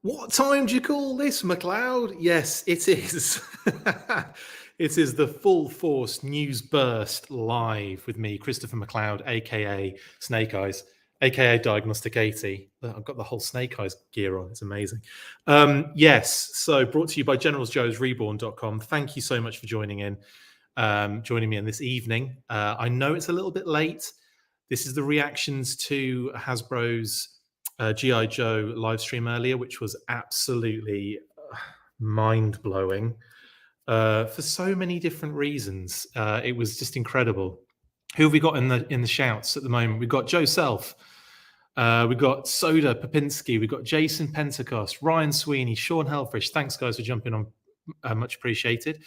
What time do you call this, McLeod? Yes, it is. It is the Full Force News Burst live with me, Christopher McLeod AKA Snake Eyes, AKA Diagnostic 80. I've got the whole Snake Eyes gear on. It's amazing. Yes, so brought to you by GeneralsJoesReborn.com. Thank you so much for joining me in this evening. I know it's a little bit late. This is the reactions to Hasbro's G.I. Joe live stream earlier, which was absolutely mind-blowing for so many different reasons. It was just incredible. Who have we got in the shouts at the moment? We've got Joe Self, we've got Soda Popinski, we've got Jason Pentecost, Ryan Sweeney, Sean Hellfish. Thanks, guys, for jumping on. Much appreciated.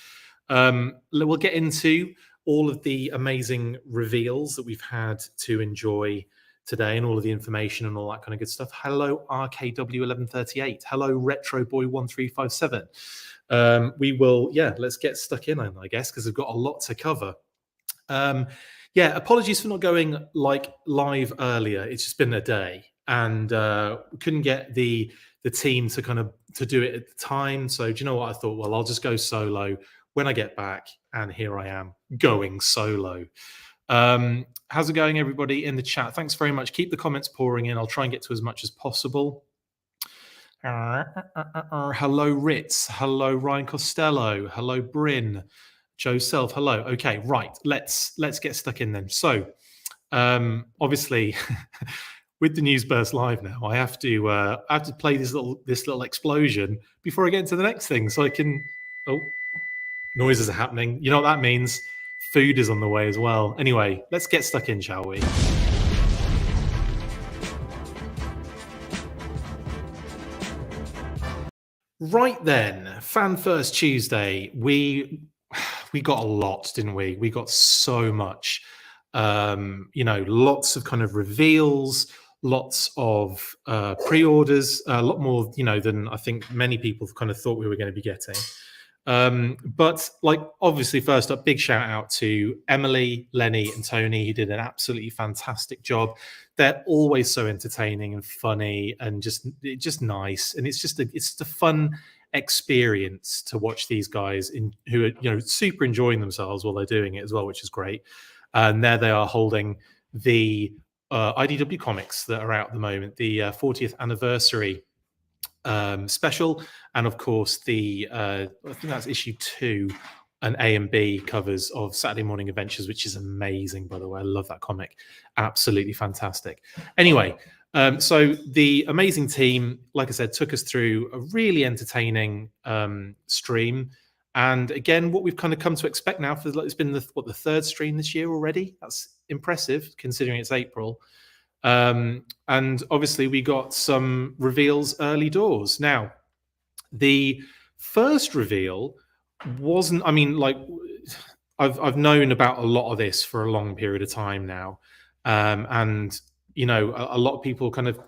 We'll get into all of the amazing reveals that we've had to enjoy today and all of the information and all that kind of good stuff. Hello, RKW1138. Hello, Retro Boy 1357. Let's get stuck in, I guess, because we've got a lot to cover. Apologies for not going like live earlier. It's just been a day and couldn't get the team to do it at the time. So do you know what I thought? Well, I'll just go solo when I get back, and here I am going solo. How's it going, everybody in the chat? Thanks very much. Keep the comments pouring in. I'll try and get to as much as possible. Hello, Ritz. Hello, Ryan Costello. Hello, Bryn. Joe Self. Hello. Okay, right. Let's get stuck in then. So, obviously, with the News Burst Live now, I have to play this little explosion before I get into the next thing, so I can. Oh, noises are happening. You know what that means? Food is on the way as well. Anyway, let's get stuck in, shall we? Right then, Fan First Tuesday. We got a lot, didn't we? We got so much. Lots of kind of reveals, lots of pre-orders, a lot more, than I think many people kind of thought we were going to be getting. But obviously, first up, big shout out to Emily, Lenny, and Tony, who did an absolutely fantastic job. They're always so entertaining and funny, and just nice, and it's just a fun experience to watch these guys who are super enjoying themselves while they're doing it as well, which is great. And there they are holding the IDW comics that are out at the moment, the 40th anniversary special, and of course I think that's issue 2 and A and B covers of Saturday Morning Adventures, which is amazing, by the way. I love that comic, absolutely fantastic. Anyway, so the amazing team, like I said, took us through a really entertaining stream, and again, what we've kind of come to expect now, it's been the third stream this year already. That's impressive considering it's April. And obviously we got some reveals early doors. Now, the first reveal wasn't, I've known about a lot of this for a long period of time now. And a lot of people kind of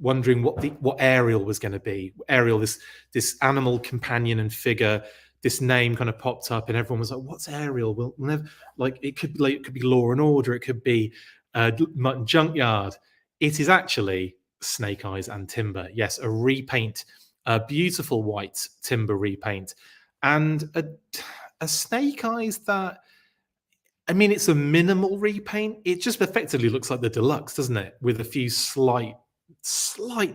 wondering what Ariel was going to be. Ariel, this animal companion and figure, this name kind of popped up and everyone was like, what's Ariel? We'll never, it could be Law and Order, it could be Mutton Junkyard. It is actually Snake Eyes and Timber. Yes, a repaint, a beautiful white Timber repaint, and a Snake Eyes that, it's a minimal repaint. It just effectively looks like the deluxe, doesn't it? With a few slight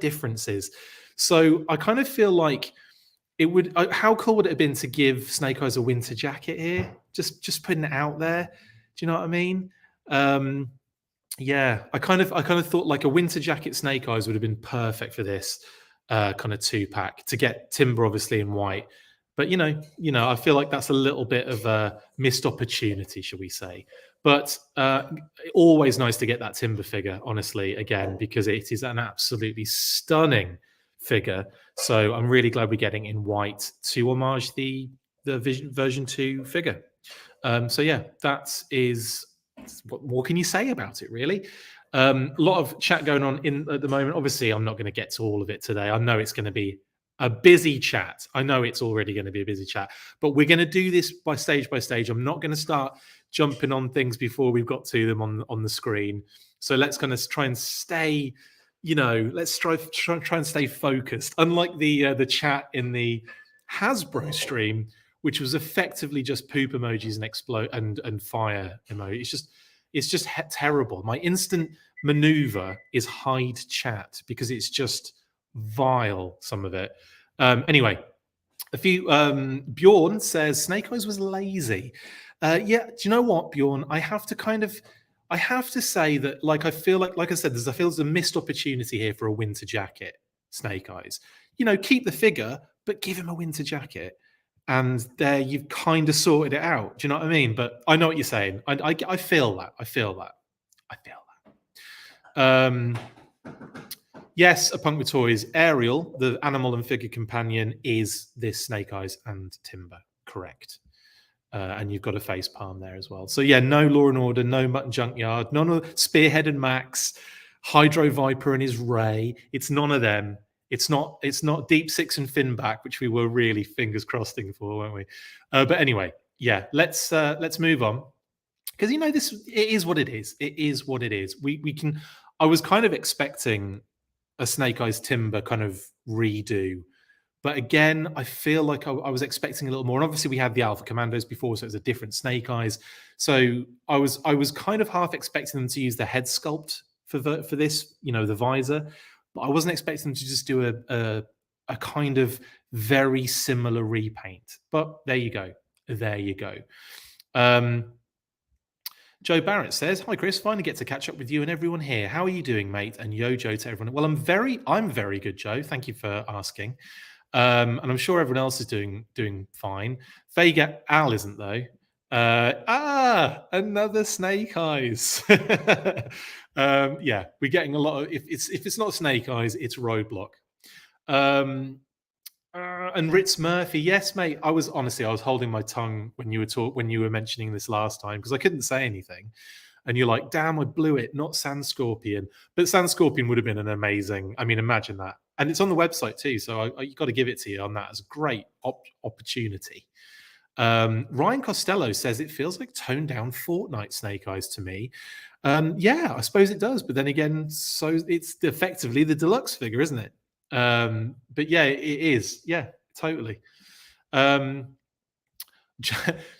differences. So I kind of feel like it would. How cool would it have been to give Snake Eyes a winter jacket here? Just putting it out there. Do you know what I mean? Yeah, I kind of thought like a winter jacket Snake Eyes would have been perfect for this kind of 2-pack, to get Timber obviously in white. But I feel like that's a little bit of a missed opportunity, shall we say? But always nice to get that Timber figure, honestly, again, because it is an absolutely stunning figure. So I'm really glad we're getting in white to homage the version 2 figure. So yeah, that is. What more can you say about it, really? A lot of chat going on at the moment. Obviously, I'm not going to get to all of it today. I know it's going to be a busy chat. I know it's already going to be a busy chat, but we're going to do this by stage. I'm not going to start jumping on things before we've got to them on the screen. So let's kind of try and stay let's try and stay focused. Unlike the chat in the Hasbro stream, which was effectively just poop emojis and explode and fire emoji. It's just terrible. My instant maneuver is hide chat because it's just vile. Some of it. Anyway, a few. Bjorn says Snake Eyes was lazy. Yeah, do you know what, Bjorn? I have to say that, I feel like I said, there's a missed opportunity here for a winter jacket. Snake Eyes, keep the figure, but give him a winter jacket, and there you've kind of sorted it out. Do you know what I mean? But I know what you're saying. I feel that. I feel that. Yes, a punk with toys. Ariel, the animal and figure companion, is this Snake Eyes and Timber. Correct. And you've got a face palm there as well. So yeah, no Law and Order, no Mutton Junkyard, none of Spearhead and Max, Hydro Viper and his Ray. It's none of them. It's not Deep Six and Finback, which we were really fingers crossing for, weren't we? But anyway, yeah, let's move on, because it is what it is. It is what it is. We can. I was kind of expecting a Snake Eyes Timber kind of redo. But again, I feel like I was expecting a little more. And obviously, we had the Alpha Commandos before, so it was a different Snake Eyes. So I was kind of half expecting them to use the head sculpt for this, the visor. But I wasn't expecting them to just do a kind of very similar repaint. But there you go. There you go. Joe Barrett says, "Hi Chris, finally get to catch up with you and everyone here. How are you doing, mate?" And yo, Joe, to everyone. Well, I'm very good, Joe. Thank you for asking. And I'm sure everyone else is doing fine. Vega Al isn't though. Another Snake Eyes. Yeah, we're getting a lot of. If it's not Snake Eyes, it's Roadblock. And Ritz Murphy, yes, mate. I was holding my tongue when you were mentioning this last time, because I couldn't say anything. And you're like, damn, I blew it. Not Sand Scorpion, but Sand Scorpion would have been an amazing. I mean, imagine that. And it's on the website too, so you got to give it to you on that as a great opportunity. Ryan Costello says it feels like toned down Fortnite Snake Eyes to me. Yeah, I suppose it does, but then again, so it's effectively the deluxe figure, isn't it? But yeah, it is. Yeah, totally.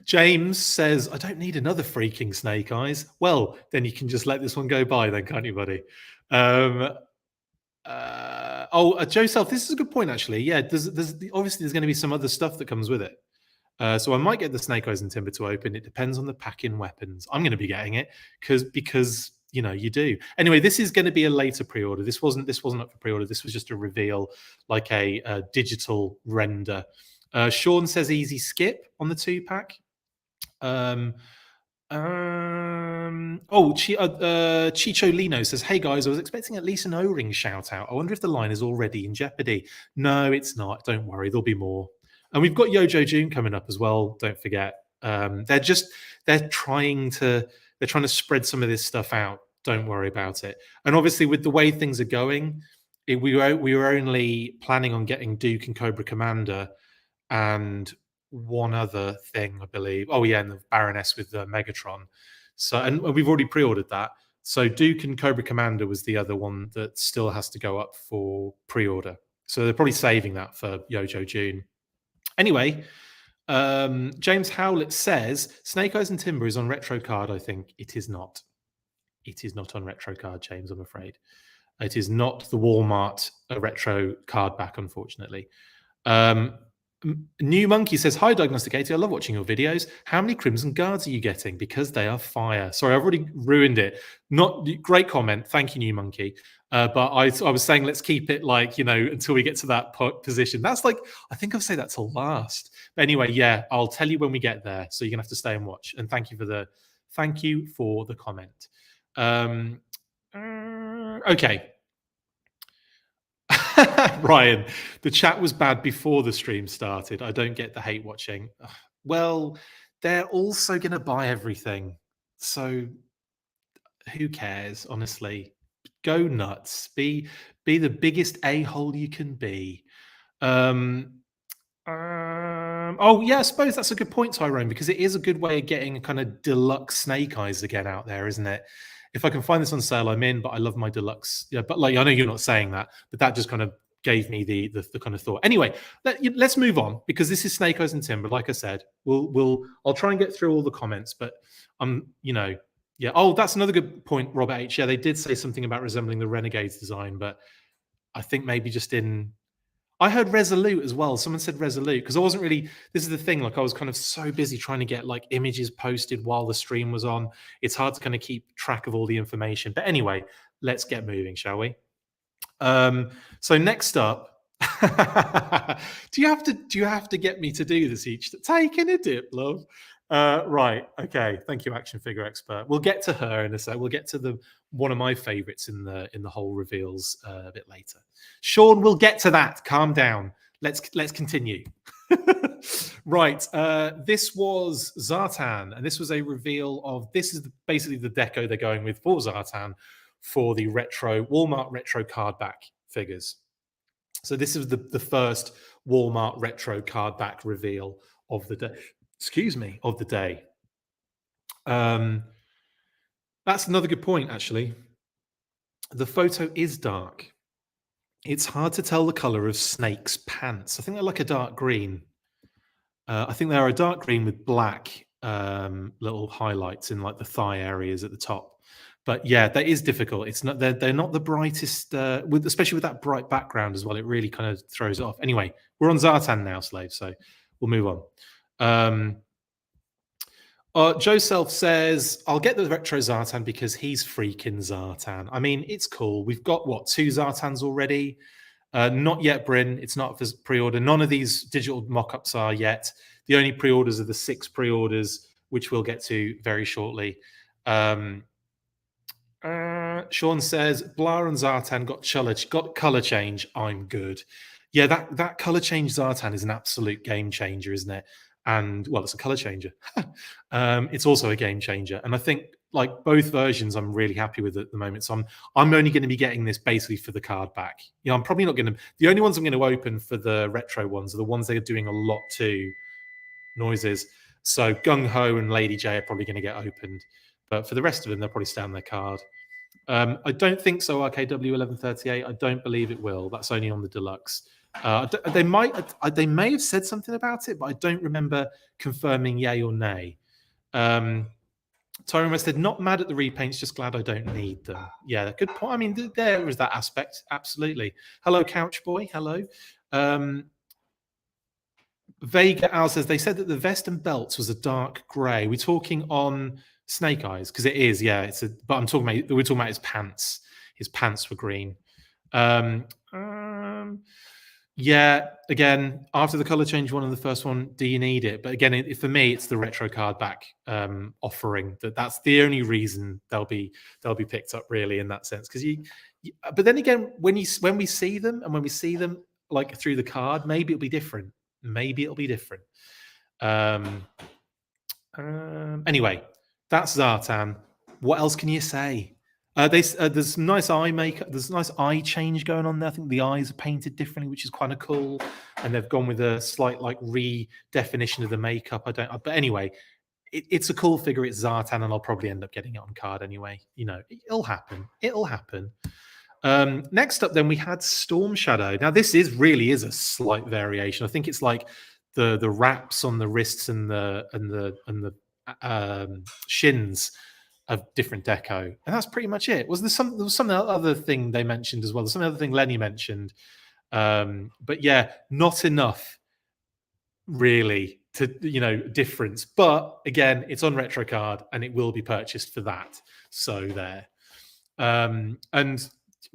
James says, I don't need another freaking Snake Eyes. Well, then you can just let this one go by then, can't you, buddy? Joe Self, this is a good point, actually. Yeah, there's obviously going to be some other stuff that comes with it. So I might get the Snake Eyes and Timber to open. It depends on the pack-in weapons. I'm going to be getting it because you do. Anyway, this is going to be a later pre-order. This wasn't up for pre-order. This was just a reveal, like a digital render. Sean says easy skip on the 2-pack. Chicho Lino says, hey guys, I was expecting at least an O-ring shout out. I wonder if the line is already in jeopardy. No, it's not. Don't worry, there'll be more. And we've got Yojo June coming up as well. Don't forget. They're trying to spread some of this stuff out. Don't worry about it. And obviously, with the way things are going, we were only planning on getting Duke and Cobra Commander and one other thing, I believe. Oh yeah, and the Baroness with Megatron. So, and we've already pre-ordered that. So Duke and Cobra Commander was the other one that still has to go up for pre-order. So they're probably saving that for Yojo June. Anyway, James Howlett says Snake Eyes and Timber is on retro card. I think it is not. It is not on retro card, James. I'm afraid it is not the Walmart retro card back, unfortunately. New Monkey says, hi, Diagnosticator. I love watching your videos. How many Crimson Guards are you getting? Because they are fire. Sorry, I've already ruined it. Not great comment. Thank you, New Monkey. But I was saying, let's keep it until we get to that position. That's I think I'll say that till last. But anyway, yeah, I'll tell you when we get there. So you're going to have to stay and watch. And thank you for the comment. Okay. Ryan, the chat was bad before the stream started. I don't get the hate watching. Well, they're also going to buy everything. So who cares, honestly? Go nuts. Be the biggest a-hole you can be. Oh, yeah, I suppose that's a good point, Tyrone, because it is a good way of getting a kind of deluxe Snake Eyes again out there, isn't it? If I can find this on sale, I'm in. But I love my deluxe. Yeah, but like I know you're not saying that, but that just kind of gave me the kind of thought. Anyway, let's move on because this is Snake Eyes and Timber. Like I said, I'll try and get through all the comments, but yeah. Oh, that's another good point, Robert H. Yeah, they did say something about resembling the Renegades design, but I think maybe just in. I heard Resolute as well. Someone said Resolute because I wasn't really. This is the thing. Like I was kind of so busy trying to get like images posted while the stream was on. It's hard to kind of keep track of all the information. But anyway, let's get moving, shall we? So next up, do you have to get me to do this each? Taking a dip, love. Right. Okay. Thank you, action figure expert. We'll get to her in a sec. We'll get to one of my favorites in the whole reveals a bit later. Sean, we'll get to that. Calm down. Let's continue. Right. This was Zartan, and this was a reveal of basically the deco they're going with for Zartan for the Walmart retro card back figures. So this is the first Walmart retro card back reveal of the day. Excuse me, of the day. That's another good point, actually. The photo is dark. It's hard to tell the color of Snake's pants. I think they're like a dark green. I think they are a dark green with black little highlights in like the thigh areas at the top. But yeah, that is difficult. It's not they're not the brightest, especially with that bright background as well. It really kind of throws it off. Anyway, we're on Zartan now, Slave. So we'll move on. Joe Self says, I'll get the retro Zartan because he's freaking Zartan. I mean, it's cool. We've got, 2 Zartans already? Not yet, Bryn. It's not for pre-order. None of these digital mock-ups are yet. The only pre-orders are the 6 pre-orders, which we'll get to very shortly. Sean says, Blah and Zartan got color change. I'm good. Yeah, that color change Zartan is an absolute game changer, isn't it? And well, it's a color changer. It's also a game changer, and I think like both versions, I'm really happy with at the moment. So I'm only going to be getting this basically for the card back. You know, I'm probably not going to. The only ones I'm going to open for the retro ones are the ones they're doing a lot to noises. So Gung Ho and Lady J are probably going to get opened, but for the rest of them, they'll probably stay on their card. I don't think so. RKW 1138. I don't believe it will. That's only on the deluxe. They may have said something about it, but I don't remember confirming yay or nay. Tyrone said, not mad at the repaints, just glad I don't need them. Yeah, good point. I mean, there was that aspect. Absolutely. Hello, Couch Boy. Hello. Vega Al says, they said that the vest and belts was a dark grey. We're talking on Snake Eyes, because it is, yeah. But we're talking about his pants. His pants were green. Yeah, again, after the color change one and the first one, do you need it? But again, for me, it's the retro card back offering. That's the only reason they'll be picked up, really, in that sense. Because but then again, when we see them like through the card, maybe it'll be different. Anyway, that's Zartan. What else can you say? There's nice eye makeup. There's a nice eye change going on there. I think the eyes are painted differently, which is kind of cool. And they've gone with a slight like redefinition of the makeup. But anyway, it's a cool figure. It's Zartan, and I'll probably end up getting it on card anyway. You know, it'll happen. Next up, then we had Storm Shadow. Now this really is a slight variation. I think it's like the wraps on the wrists and the shins of different deco, and that's pretty much it. There was some other thing they mentioned as well. There's some other thing Lenny mentioned, but yeah, not enough really to difference. But again, it's on retro card and it will be purchased for that. So there, and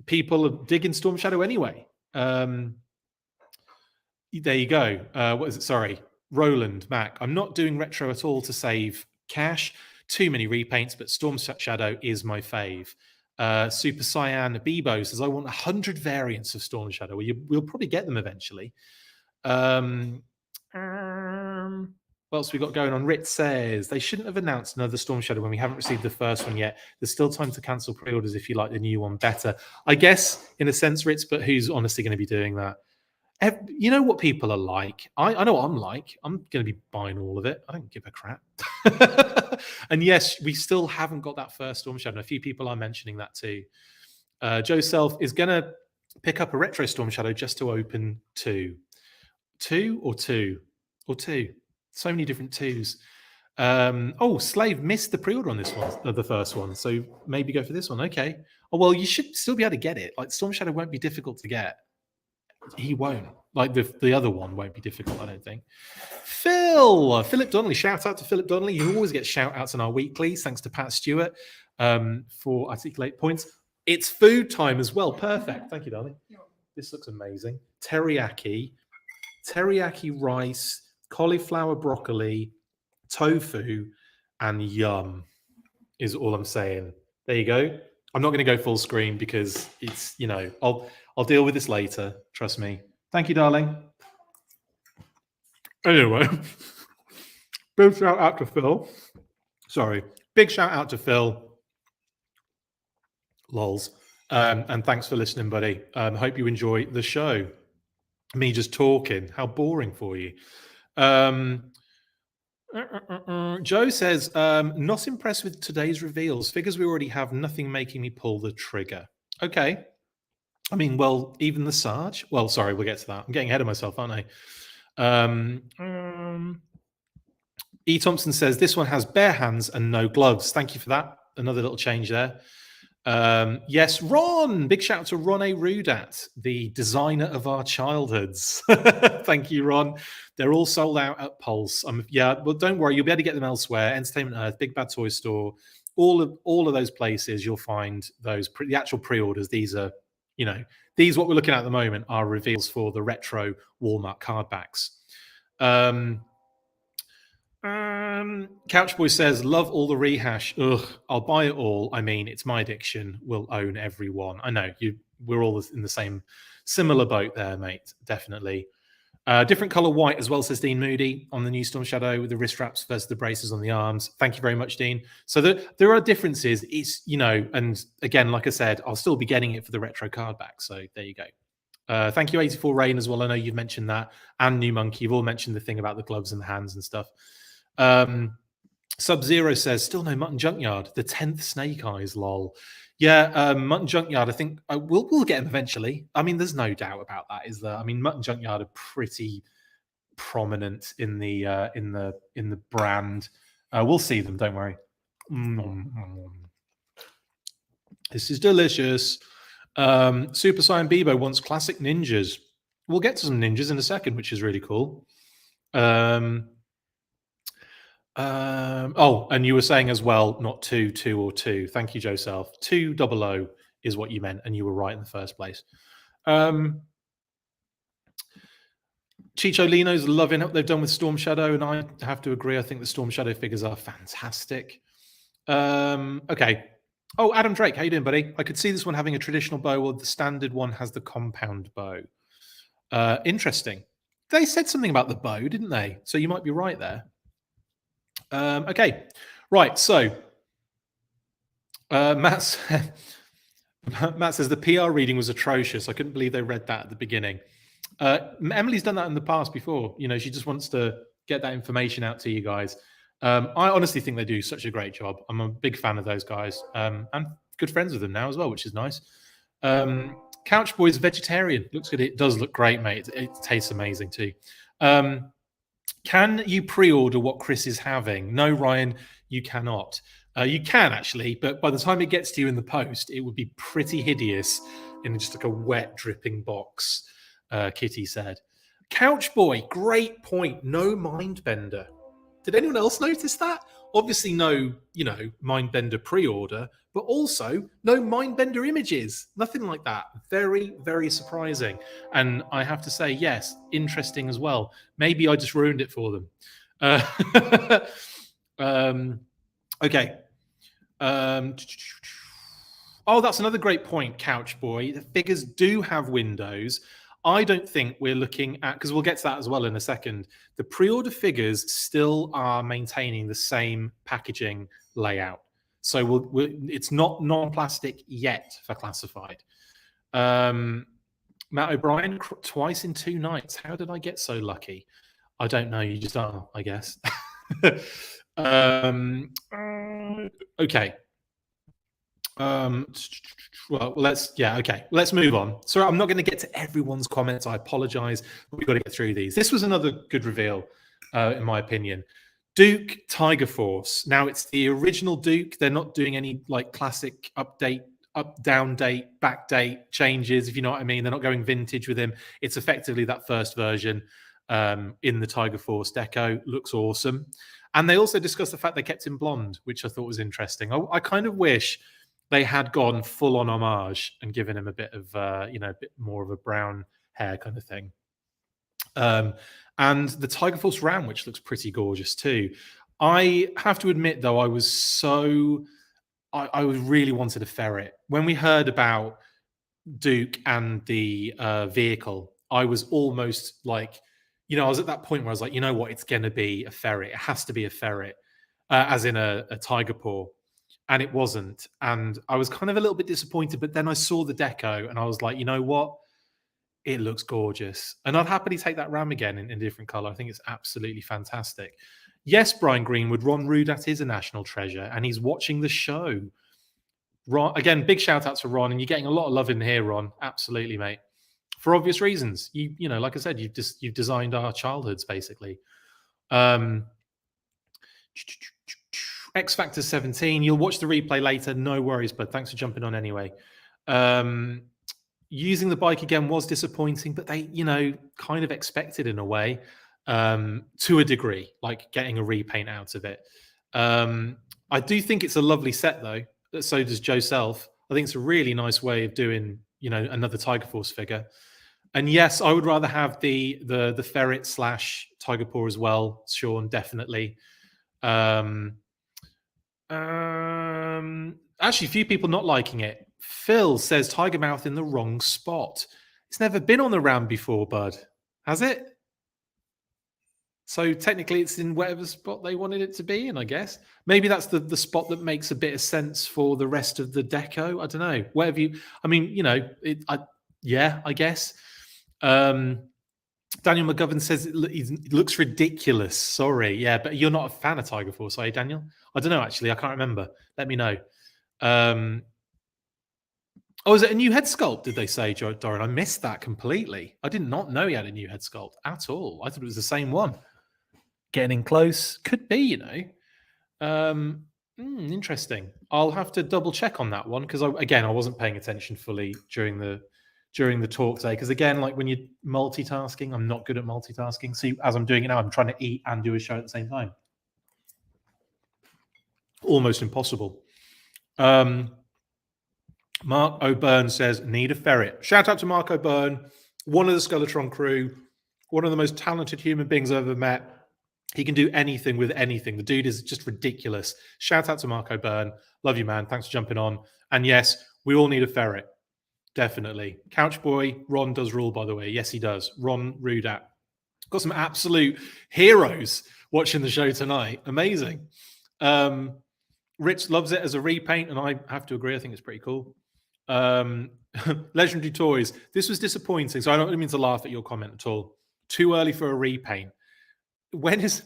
people are digging Storm Shadow anyway. There you go. What is it? Sorry, Roland Mac. I'm not doing retro at all to save cash. Too many repaints, but Storm Shadow is my fave. Super Cyan Bebo says, I want 100 variants of Storm Shadow. We'll probably get them eventually. What else we got going on? Rit says, they shouldn't have announced another Storm Shadow when we haven't received the first one yet. There's still time to cancel pre-orders if you like the new one better. I guess, in a sense, Ritz, but who's honestly going to be doing that? You know what people are like. I know what I'm like. I'm going to be buying all of it. I don't give a crap. And yes, we still haven't got that first Storm Shadow. A few people are mentioning that too. Joe Self is going to pick up a retro Storm Shadow just to open two. Two or two? Or two? So many different twos. Oh, Slave missed the pre-order on this one, the first one. So maybe go for this one. Okay. Oh, well, you should still be able to get it. Like Storm Shadow won't be difficult to get. He won't. Like the other one won't be difficult, I don't think. Philip Donnelly. Shout out to Philip Donnelly. You always get shout outs in our weeklies. Thanks to Pat Stewart for Articulate Points. It's food time as well. Perfect. Thank you, darling. This looks amazing. Teriyaki rice, cauliflower broccoli, tofu, and yum is all I'm saying. There you go. I'm not going to go full screen because it's, I'll deal with this later. Trust me. Thank you, darling. Anyway, big shout out to Phil. Sorry. Big shout out to Phil. Lols. And thanks for listening, buddy. Hope you enjoy the show. Me just talking. How boring for you. Joe says, not impressed with today's reveals. Figures we already have, nothing making me pull the trigger. Okay. I mean, well, even the Sarge. Well, sorry, we'll get to that. I'm getting ahead of myself, aren't I? E. Thompson says, this one has bare hands and no gloves. Thank you for that. Another little change there. Yes, Ron. Big shout out to Ron A. Rudat, the designer of our childhoods. Thank you, Ron. They're all sold out at Pulse. Well, don't worry. You'll be able to get them elsewhere. Entertainment Earth, Big Bad Toy Store, all of those places. You'll find those the actual pre-orders. These are, these what we're looking at the moment are reveals for the retro Walmart card backs. Couchboy says, love all the rehash. Ugh, I'll buy it all. I mean, it's my addiction. We'll own every one. I know we're all in the same similar boat there, mate. Definitely. Different color white as well, says Dean Moody on the new Storm Shadow with the wrist wraps versus the braces on the arms. Thank you very much, Dean. So there are differences. It's, and again, like I said, I'll still be getting it for the retro card back. So there you go. Thank you, 84 Rain, as well. I know you've mentioned that. And New Monkey. You've all mentioned the thing about the gloves and the hands and stuff. Sub-Zero says, still no Mutton Junkyard. The 10th Snake Eyes, lol. Yeah, Mutton Junkyard, I think we'll get them eventually. I mean, there's no doubt about that, is there? I mean, Mutton Junkyard are pretty prominent in the brand. We'll see them, don't worry. This is delicious. Super Saiyan Bebo wants classic ninjas. We'll get to some ninjas in a second, which is really cool. And you were saying as well, not 2, 2, or 2. Thank you, Joe Self. 200 is what you meant, and you were right in the first place. Chicho Lino's loving what they've done with Storm Shadow, and I have to agree. I think the Storm Shadow figures are fantastic. Okay. Oh, Adam Drake, how you doing, buddy? I could see this one having a traditional bow, or the standard one has the compound bow. Interesting. They said something about the bow, didn't they? So you might be right there. Okay, right. So Matt says the PR reading was atrocious. I couldn't believe they read that at the beginning. Emily's done that in the past before. She just wants to get that information out to you guys. I honestly think they do such a great job. I'm a big fan of those guys, and good friends with them now as well, which is nice. Couch Boy's vegetarian. Looks good. It does look great, mate. It tastes amazing too. Can you pre-order what Chris is having? No, Ryan, you cannot. You can actually, but by the time it gets to you in the post, it would be pretty hideous in just like a wet, dripping box, Kitty said. Couch Boy, great point. No Mindbender. Did anyone else notice that? Obviously no, Mindbender pre-order, but also no Mindbender images. Nothing like that. Very, very surprising. And I have to say, yes, interesting as well. Maybe I just ruined it for them. Okay. Oh, that's another great point, Couch Boy. The figures do have windows. I don't think we're looking at, because we'll get to that as well in a second, the pre-order figures still are maintaining the same packaging layout. So it's not non-plastic yet for classified. Matt O'Brien, twice in 2 nights. How did I get so lucky? I don't know. You just are, I guess. Okay. Well, let's move on. So I'm not going to get to everyone's comments. I apologize, but we've got to get through these. This was another good reveal, in my opinion. Duke Tiger Force. Now it's the original Duke. They're not doing any like classic update, up, down date, back date changes, if you know what I mean. They're not going vintage with him. It's effectively that first version in the Tiger Force deco. Looks awesome. And they also discussed the fact they kept him blonde, which I thought was interesting. I kind of wish they had gone full on homage and given him a bit of, a bit more of a brown hair kind of thing. And the Tiger Force Ram, which looks pretty gorgeous too. I have to admit, though, I really wanted a ferret. When we heard about Duke and the vehicle, I was almost like, I was at that point where I was like, you know what, it's going to be a ferret. It has to be a ferret, as in a tiger paw. And it wasn't. And I was kind of a little bit disappointed. But then I saw the deco and I was like, you know what? It looks gorgeous. And I'd happily take that Ram again in a different color. I think it's absolutely fantastic. Yes, Brian Greenwood, Ron Rudat is a national treasure and he's watching the show. Ron, again, big shout out to Ron, and you're getting a lot of love in here, Ron. Absolutely, mate. For obvious reasons. You know, like I said, you've designed our childhoods, basically. X Factor 17. You'll watch the replay later. No worries, but thanks for jumping on anyway. Using the bike again was disappointing, but they, kind of expected in a way, to a degree, like getting a repaint out of it. I do think it's a lovely set, though. So does Joe Self. I think it's a really nice way of doing, another Tiger Force figure. And yes, I would rather have the ferret / Tiger Paw as well, Sean, definitely. Actually, a few people not liking it. Phil says Tiger Mouth in the wrong spot. It's never been on the Ram before, bud. Has it? So technically it's in whatever spot they wanted it to be in, I guess. Maybe that's the spot that makes a bit of sense for the rest of the deco. I don't know. Whatever you... I mean, I guess. Daniel McGovern says it looks ridiculous. Sorry. Yeah, but you're not a fan of Tiger Force, are you, Daniel? I don't know, actually. I can't remember. Let me know. Is it a new head sculpt, did they say, Doran? I missed that completely. I did not know he had a new head sculpt at all. I thought it was the same one. Getting in close. Could be, interesting. I'll have to double check on that one because, I wasn't paying attention fully during the talk today. Because, again, like when you're multitasking, I'm not good at multitasking. See, as I'm doing it now, I'm trying to eat and do a show at the same time. Almost impossible. Mark O'Byrne says, need a ferret. Shout out to Mark O'Byrne, one of the Skeletron crew, one of the most talented human beings I've ever met. He can do anything with anything. The dude is just ridiculous. Shout out to Mark O'Byrne. Love you, man. Thanks for jumping on. And yes, we all need a ferret. Definitely. Couch Boy, Ron does rule, by the way. Yes, he does. Ron Rudat. Got some absolute heroes watching the show tonight. Amazing. Rich loves it as a repaint, and I have to agree. I think it's pretty cool. Legendary Toys. This was disappointing, so I don't mean to laugh at your comment at all. Too early for a repaint. When is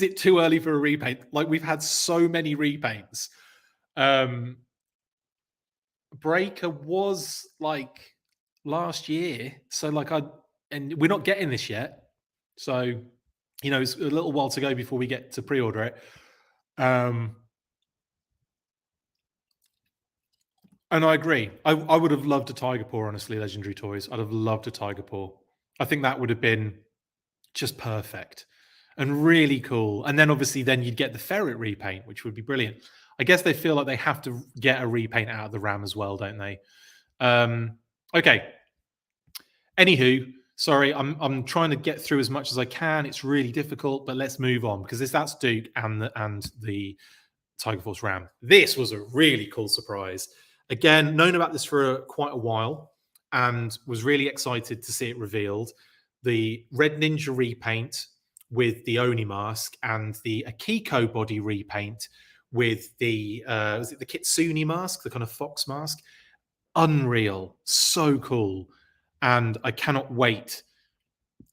it too early for a repaint? Like, we've had so many repaints. Breaker was like last year, so and we're not getting this yet. So, it's a little while to go before we get to pre-order it. And I agree. I would have loved a Tiger Paw, honestly, Legendary Toys. I'd have loved a Tiger Paw. I think that would have been just perfect and really cool. And then obviously you'd get the ferret repaint, which would be brilliant. I guess they feel like they have to get a repaint out of the Ram as well, don't they? Okay. Anywho, sorry, I'm trying to get through as much as I can. It's really difficult, but let's move on because that's Duke and the Tiger Force Ram. This was a really cool surprise. Again, known about this for quite a while and was really excited to see it revealed. The Red Ninja repaint with the Oni mask and the Akiko body repaint with the, was it the Kitsune mask, the kind of fox mask? Unreal. So cool. and I cannot wait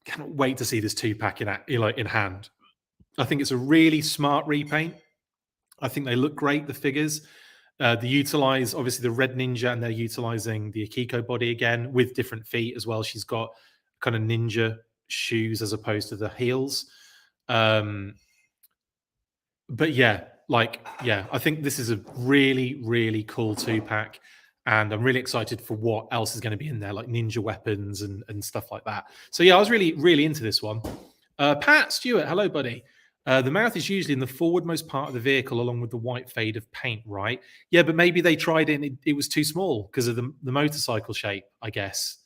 to see this 2-pack in hand. I think it's a really smart repaint. I think they look great, the figures. They utilize obviously the Red Ninja, and they're utilizing the Akiko body again with different feet as well. She's got kind of ninja shoes as opposed to the heels. But yeah, I think this is a really, really cool 2-pack. And I'm really excited for what else is going to be in there, like ninja weapons and stuff like that. So yeah, I was really, really into this one. Pat Stewart, hello, buddy. The mouth is usually in the forwardmost part of the vehicle along with the white fade of paint, right? Yeah, but maybe they tried it and it was too small because of the motorcycle shape, I guess.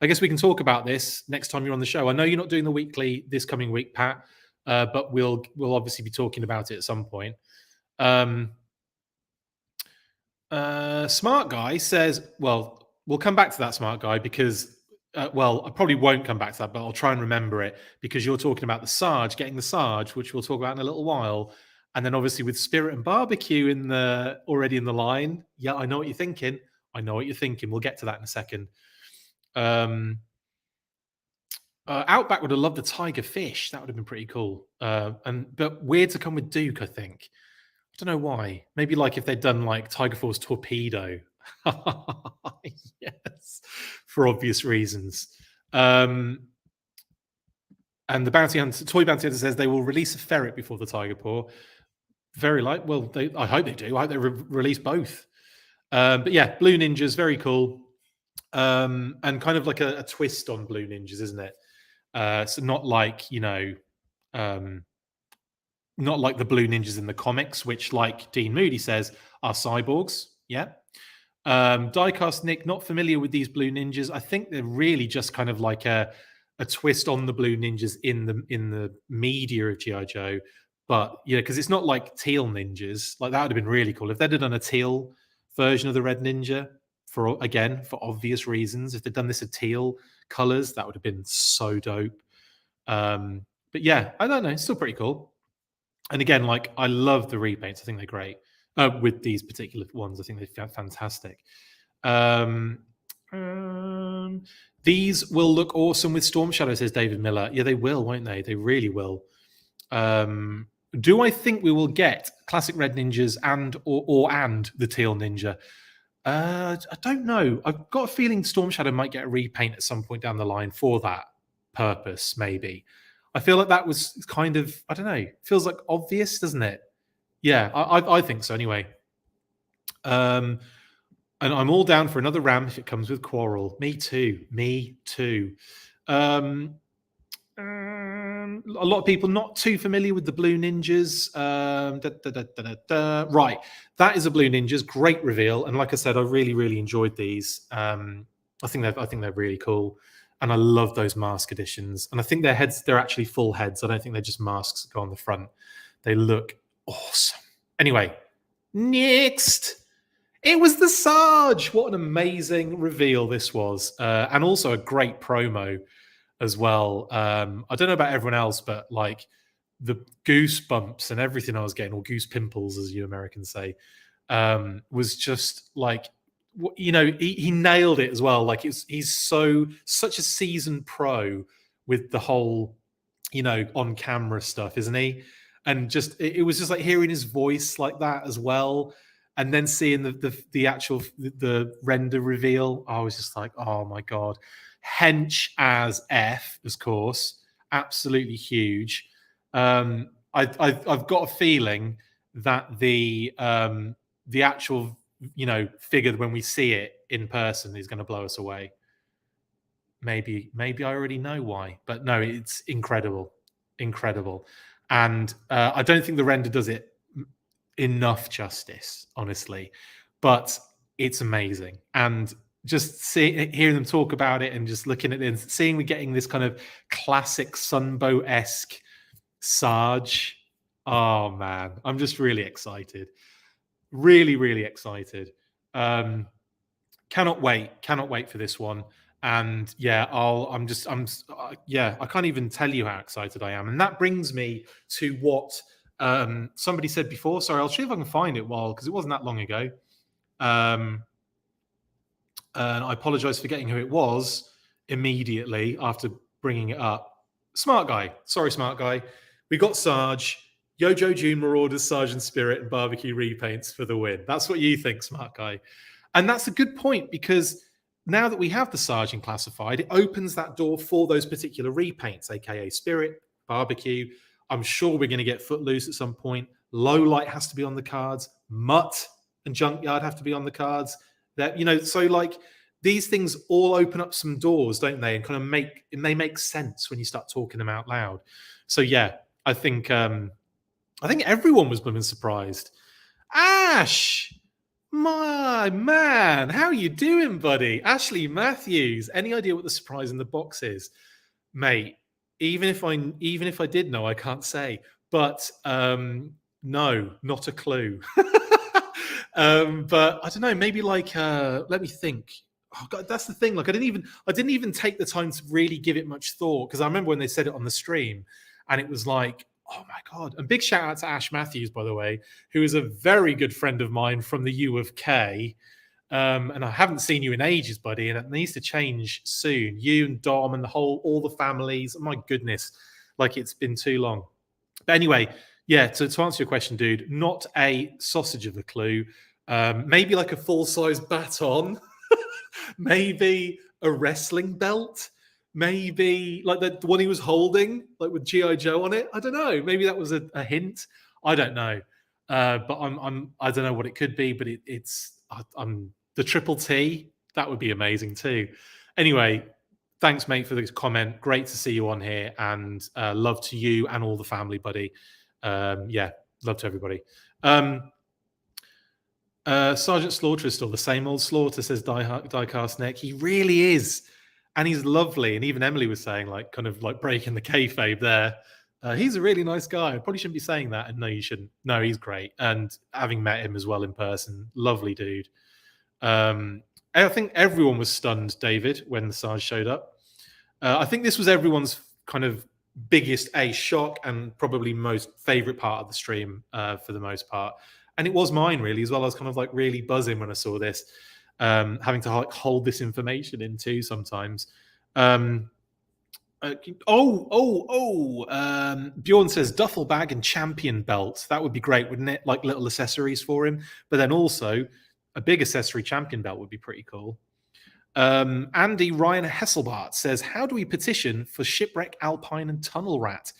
I guess we can talk about this next time you're on the show. I know you're not doing the weekly this coming week, Pat, but we'll obviously be talking about it at some point. Smart Guy says, well, we'll come back to that, Smart Guy, because I probably won't come back to that, but I'll try and remember it because you're talking about the Sarge, getting the Sarge, which we'll talk about in a little while. And then obviously with Spirit and Barbecue already in the line. Yeah, I know what you're thinking. We'll get to that in a second. Outback would have loved the Tiger Fish. That would have been pretty cool. But weird to come with Duke, I think. I don't know why. Maybe like if they'd done like Tiger Force Torpedo. Yes, for obvious reasons. And the Toy Bounty Hunter says they will release a ferret before the Tiger Paw. Very light. Well, I hope they do. I hope they release both. But yeah, Blue Ninjas, very cool. And kind of like a twist on Blue Ninjas, isn't it? So not like, not like the Blue Ninjas in the comics, which, like Dean Moody says, are cyborgs. Yeah. Diecast Nick, not familiar with these Blue Ninjas. I think they're really just kind of like a twist on the Blue Ninjas in the media of G.I. Joe. But yeah, because it's not like teal ninjas. Like that would have been really cool if they'd have done a teal version of the Red Ninja for obvious reasons. If they'd done this in teal colors, that would have been so dope. But yeah, I don't know. It's still pretty cool. And again, like I love the repaints. I think they're great. With these particular ones, I think they're fantastic. These will look awesome with Storm Shadow, says David Miller. Yeah, they will, won't they? They really will. Do I think we will get classic Red Ninjas and the Teal Ninja? I don't know. I've got a feeling Storm Shadow might get a repaint at some point down the line for that purpose, maybe. I feel like that was kind of, I don't know, feels like obvious, doesn't it? Yeah, I think so anyway. And I'm all down for another Ram if it comes with Quarrel. Me too. A lot of people not too familiar with the Blue Ninjas. Right, that is a Blue Ninjas. Great reveal, and like I said, I really, really enjoyed these. I think they're really cool, and I love those mask editions. And I think their heads, they're actually full heads. I don't think they're just masks that go on the front. They look awesome. Anyway, next. It was the Sarge. What an amazing reveal this was. And also a great promo as well. I don't know about everyone else, but like the goosebumps and everything I was getting, or goose pimples, as you Americans say, was just like, he nailed it as well. Like he's such a seasoned pro with the whole, on camera stuff, isn't he? And just, it was just like hearing his voice like that as well. And then seeing the actual render reveal, I was just like, oh my God. Hench as F, of course, absolutely huge. I've got a feeling that the actual figure when we see it in person is going to blow us away. Maybe I already know why, but no, it's incredible, and I don't think the render does it enough justice, honestly, but it's amazing. And just hearing them talk about it and just looking at it and seeing we're getting this kind of classic Sunbow-esque Sarge. Oh man, I'm just really excited. Really, really excited. Cannot wait for this one. And yeah, I can't even tell you how excited I am. And that brings me to what somebody said before. Sorry, I'll see if I can find it because it wasn't that long ago. And I apologize for forgetting who it was. immediately after bringing it up. Smart guy. Sorry, smart guy. We got Sarge, Yojo June Marauders, Sergeant Spirit, and Barbecue Repaints for the win. That's what you think, smart guy. And that's a good point, because now that we have the Sergeant classified, it opens that door for those particular repaints, aka Spirit, Barbecue. I'm sure we're going to get Footloose at some point. Low Light has to be on the cards. Mutt and Junkyard have to be on the cards. That, you know, so like these things all open up some doors, don't they? And kind of make sense when you start talking them out loud. So yeah, I think everyone was blooming surprised. Ash, my man, how are you doing, buddy? Ashley Matthews. Any idea what the surprise in the box is, mate? Even if I did know, I can't say. But no, not a clue. But I don't know. Maybe like let me think. Oh God, that's the thing. Like I didn't even take the time to really give it much thought, because I remember when they said it on the stream, and it was like, oh my God. And big shout out to Ash Matthews, by the way, who is a very good friend of mine from the U of K. And I haven't seen you in ages, buddy, and it needs to change soon. You and Dom and all the families. Oh my goodness, like it's been too long. But anyway, yeah, to answer your question, dude, not a sausage of a clue. Maybe like a full-size baton, maybe a wrestling belt, maybe like the one he was holding, like with G.I. Joe on it. I don't know. Maybe that was a hint. I don't know. But I don't know what it could be, but I'm the Triple T. That would be amazing too. Anyway, thanks, mate, for the comment. Great to see you on here, and love to you and all the family, buddy. Yeah, love to everybody. Sergeant Slaughter is still the same old Slaughter, says Diecast Neck. He really is. And he's lovely. And even Emily was saying, like, kind of like breaking the kayfabe there. He's a really nice guy. I probably shouldn't be saying that. And no, you shouldn't. No, he's great. And having met him as well in person, lovely dude. I think everyone was stunned, David, when the Sarge showed up. I think this was everyone's kind of biggest shock and probably most favorite part of the stream for the most part. And it was mine really as well. I was kind of like really buzzing when I saw this, having to like hold this information in too sometimes. Bjorn says duffel bag and champion belt. That would be great, wouldn't it? Like little accessories for him. But then also a big accessory champion belt would be pretty cool. Andy Ryan Hesselbart says, how do we petition for Shipwreck, Alpine, and Tunnel Rat?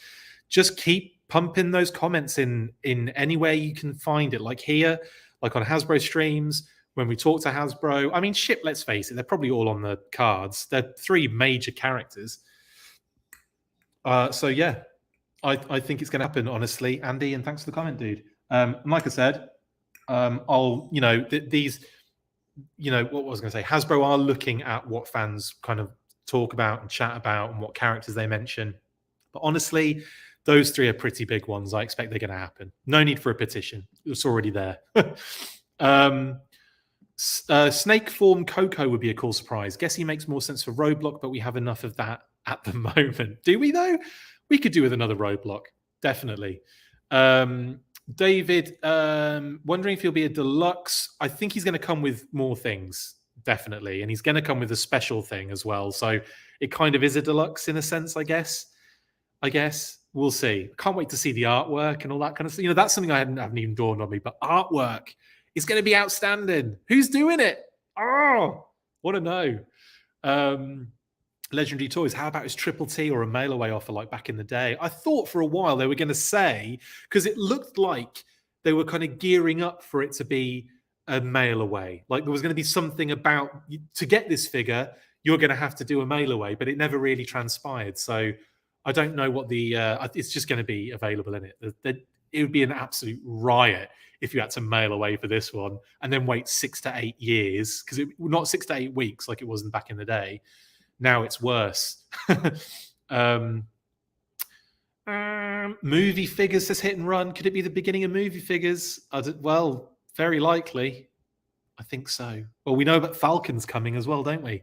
Just keep pumping those comments in anywhere you can find it, like here, like on Hasbro streams, when we talk to Hasbro. I mean, shit, let's face it, they're probably all on the cards. They're three major characters. So yeah, I think it's going to happen, honestly, Andy, and thanks for the comment, dude. Like I said, I'll, these, what was I going to say? Hasbro are looking at what fans kind of talk about and chat about and what characters they mention. But honestly, those three are pretty big ones. I expect they're going to happen. No need for a petition. It's already there. Snake form Coco would be a cool surprise. Guess he makes more sense for Roadblock, but we have enough of that at the moment. Do we, though? We could do with another Roadblock. Definitely. David, wondering if he'll be a deluxe. I think he's going to come with more things, definitely. And he's going to come with a special thing as well. So it kind of is a deluxe in a sense, I guess. We'll see. Can't wait to see the artwork and all that kind of stuff. That's something I haven't even dawned on me, but artwork is going to be outstanding. Who's doing it? Oh, want to know. Legendary Toys, how about his Triple T or a mail away offer like back in the day? I thought for a while they were going to say, because it looked like they were kind of gearing up for it to be a mail away. Like there was going to be something about, to get this figure, you're going to have to do a mail away, but it never really transpired. So I don't know what it's just going to be available in it. It would be an absolute riot if you had to mail away for this one and then wait 6 to 8 years, because not 6 to 8 weeks like it wasn't back in the day. Now it's worse. Movie figures says hit and run. Could it be the beginning of movie figures? Well, very likely. I think so. Well, we know about Falcon's coming as well, don't we?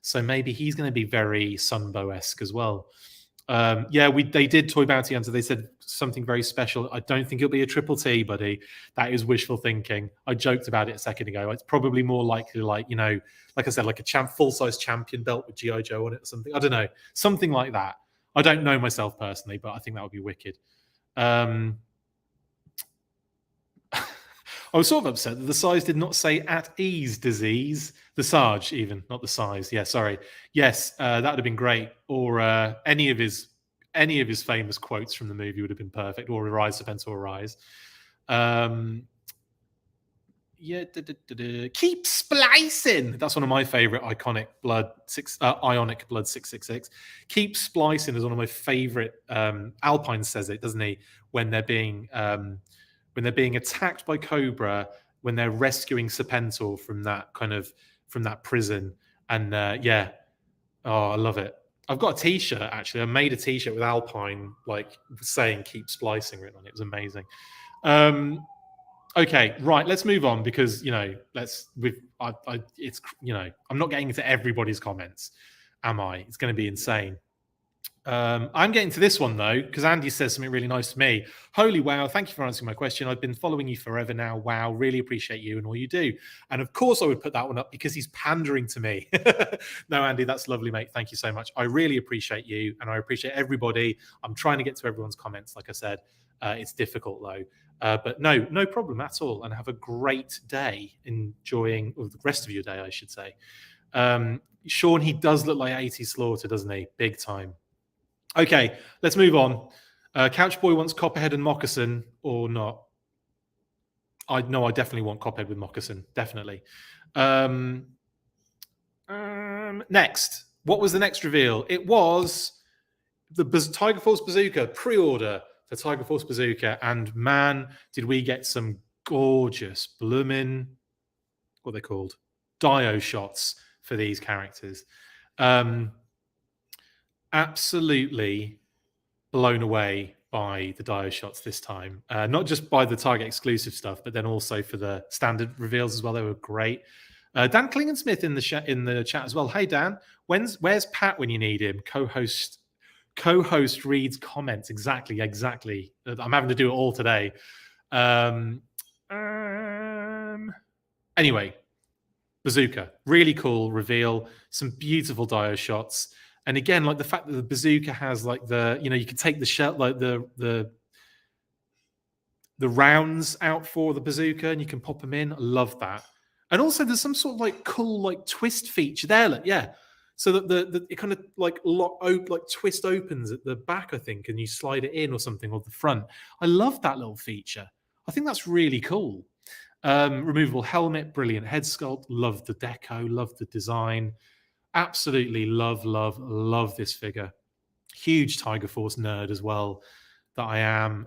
So maybe he's going to be very Sunbow-esque as well. Yeah, they did Toy Bounty Hunter. They said something very special. I don't think it'll be a triple T, buddy. That is wishful thinking. I joked about it a second ago. It's probably more likely, like, you know, like I said, like a full-size champion belt with G.I. Joe on it or something. I don't know. Something like that. I don't know myself personally, but I think that would be wicked. I was sort of upset that the size did not say at ease disease. The sarge, even, not the size. Yeah, sorry. Yes, that would have been great. Or any of his famous quotes from the movie would have been perfect. Or Arise, Serpentor, Arise. Yeah, keep splicing. That's one of my favorite iconic Ionic Blood 666. Keep splicing is one of my favorite. Alpine says it, doesn't he? When they're being attacked by Cobra, when they're rescuing Serpentor from that prison, and yeah, oh, I love it. I've got a T-shirt actually. I made a T-shirt with Alpine like saying "Keep splicing" written on it. It was amazing. Okay, right. Let's move on because it's I'm not getting into everybody's comments, am I? It's going to be insane. I'm getting to this one though, because Andy says something really nice to me. Holy wow, thank you for answering my question. I've been following you forever now. Wow, really appreciate you and all you do. And of course I would put that one up because he's pandering to me. No, Andy, that's lovely, mate. Thank you so much. I really appreciate you and I appreciate everybody. I'm trying to get to everyone's comments, like I said. It's difficult though. But no problem at all. And have a great day enjoying, or the rest of your day, I should say. Sean, he does look like 80 Slaughter, doesn't he? Big time. Okay, let's move on. Couchboy wants Copperhead and Moccasin or not? I definitely want Copperhead with Moccasin. Definitely. Next, what was the next reveal? It was the Tiger Force Bazooka pre-order for Tiger Force Bazooka, and man, did we get some gorgeous blooming, what are they called? Dio shots for these characters. Absolutely blown away by the Dio shots this time. Not just by the Target exclusive stuff, but then also for the standard reveals as well. They were great. Dan Klingensmith in the chat as well. Hey Dan, where's Pat when you need him? Co-host reads comments. Exactly. I'm having to do it all today. Anyway, Bazooka, really cool reveal. Some beautiful Dio shots. And again, like the fact that the Bazooka has like you can take the shell, like the rounds out for the Bazooka and you can pop them in. I love that. And also there's some sort of like cool like twist feature there. Like, yeah. So that it kind of like twist opens at the back, I think, and you slide it in or something, or the front. I love that little feature. I think that's really cool. Removable helmet, brilliant head sculpt. Love the deco, love the design. Absolutely love this figure. Huge Tiger Force nerd as well that I am.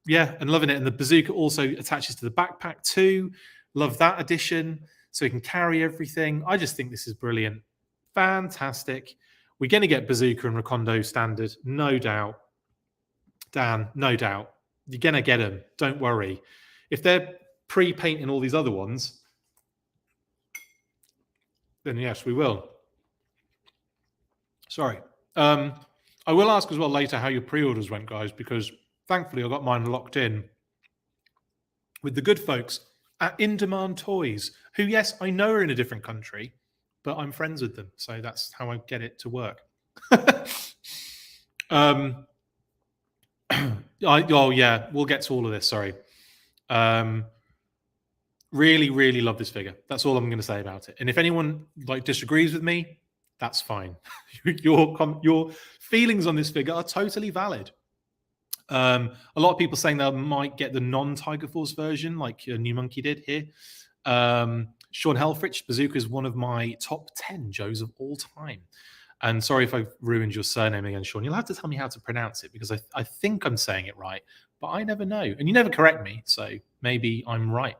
Yeah, and loving it. And the Bazooka also attaches to the backpack too. Love that addition. So you can carry everything. I just think this is brilliant. Fantastic. We're going to get Bazooka and Recondo standard, no doubt. Dan, no doubt. You're going to get them. Don't worry. If they're pre-painting all these other ones, then yes, we will. Sorry. I will ask as well later how your pre-orders went, guys, because thankfully I got mine locked in with the good folks at In Demand Toys, who, yes, I know are in a different country, but I'm friends with them. So that's how I get it to work. Oh, yeah, we'll get to all of this. Sorry. Really love this figure. That's all I'm going to say about it. And if anyone disagrees with me, that's fine. Your feelings on this figure are totally valid. A lot of people saying they might get the non-Tiger Force version, like New Monkey did here. Sean Helfrich, Bazooka is one of my top 10 Joes of all time. And sorry if I've ruined your surname again, Sean. You'll have to tell me how to pronounce it because I think I'm saying it right, but I never know. And you never correct me, so maybe I'm right.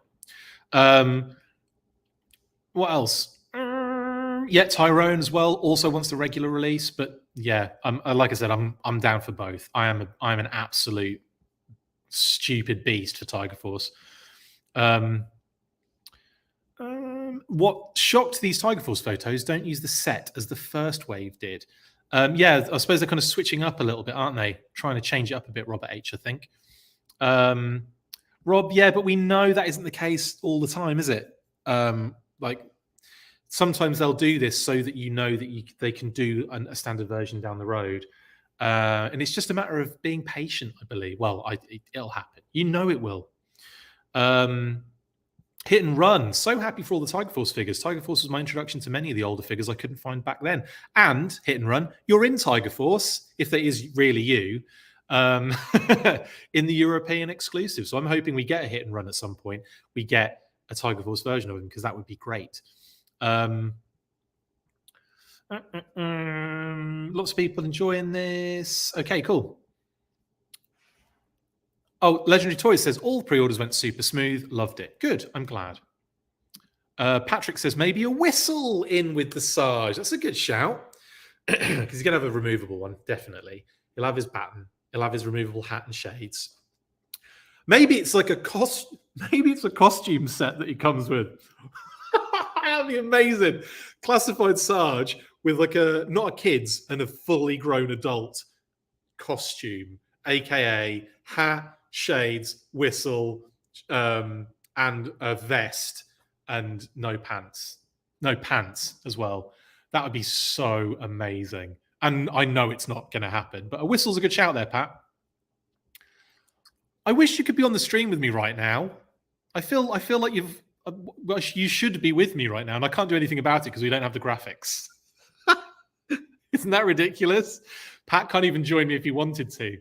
What else? Yeah, Tyrone as well also wants the regular release, but yeah, like I said, I'm down for both. I'm an absolute stupid beast for Tiger Force. What shocked these Tiger Force photos don't use the set as the first wave did. Yeah, I suppose they're kind of switching up a little bit, aren't they? Trying to change it up a bit, Robert H, I think. Rob, yeah, but we know that isn't the case all the time, is it? Like sometimes they'll do this so that you know that they can do a standard version down the road. And it's just a matter of being patient, I believe. Well, it'll happen. You know it will. Hit and Run. So happy for all the Tiger Force figures. Tiger Force was my introduction to many of the older figures I couldn't find back then. And Hit and Run, you're in Tiger Force, if that is really you, in the European exclusive. So I'm hoping we get a Hit and Run at some point. We get a Tiger Force version of him, because that would be great. Lots of people enjoying this. Okay, cool. Oh, Legendary Toys says all pre-orders went super smooth. Loved it. Good. I'm glad. Patrick says maybe a whistle in with the Sarge. That's a good shout, because he's going to have a removable one, definitely. He'll have his baton. He'll have his removable hat and shades. Maybe it's like maybe it's a costume set that he comes with. That'd be amazing. Classified Sarge with like not a kid's and a fully grown adult costume, aka hat, shades, whistle, and a vest, and no pants as well. That would be so amazing. And I know it's not going to happen, but a whistle's a good shout there, Pat. I wish you could be on the stream with me right now. I feel like you should be with me right now, and I can't do anything about it because we don't have the graphics. Isn't that ridiculous? Pat can't even join me if he wanted to.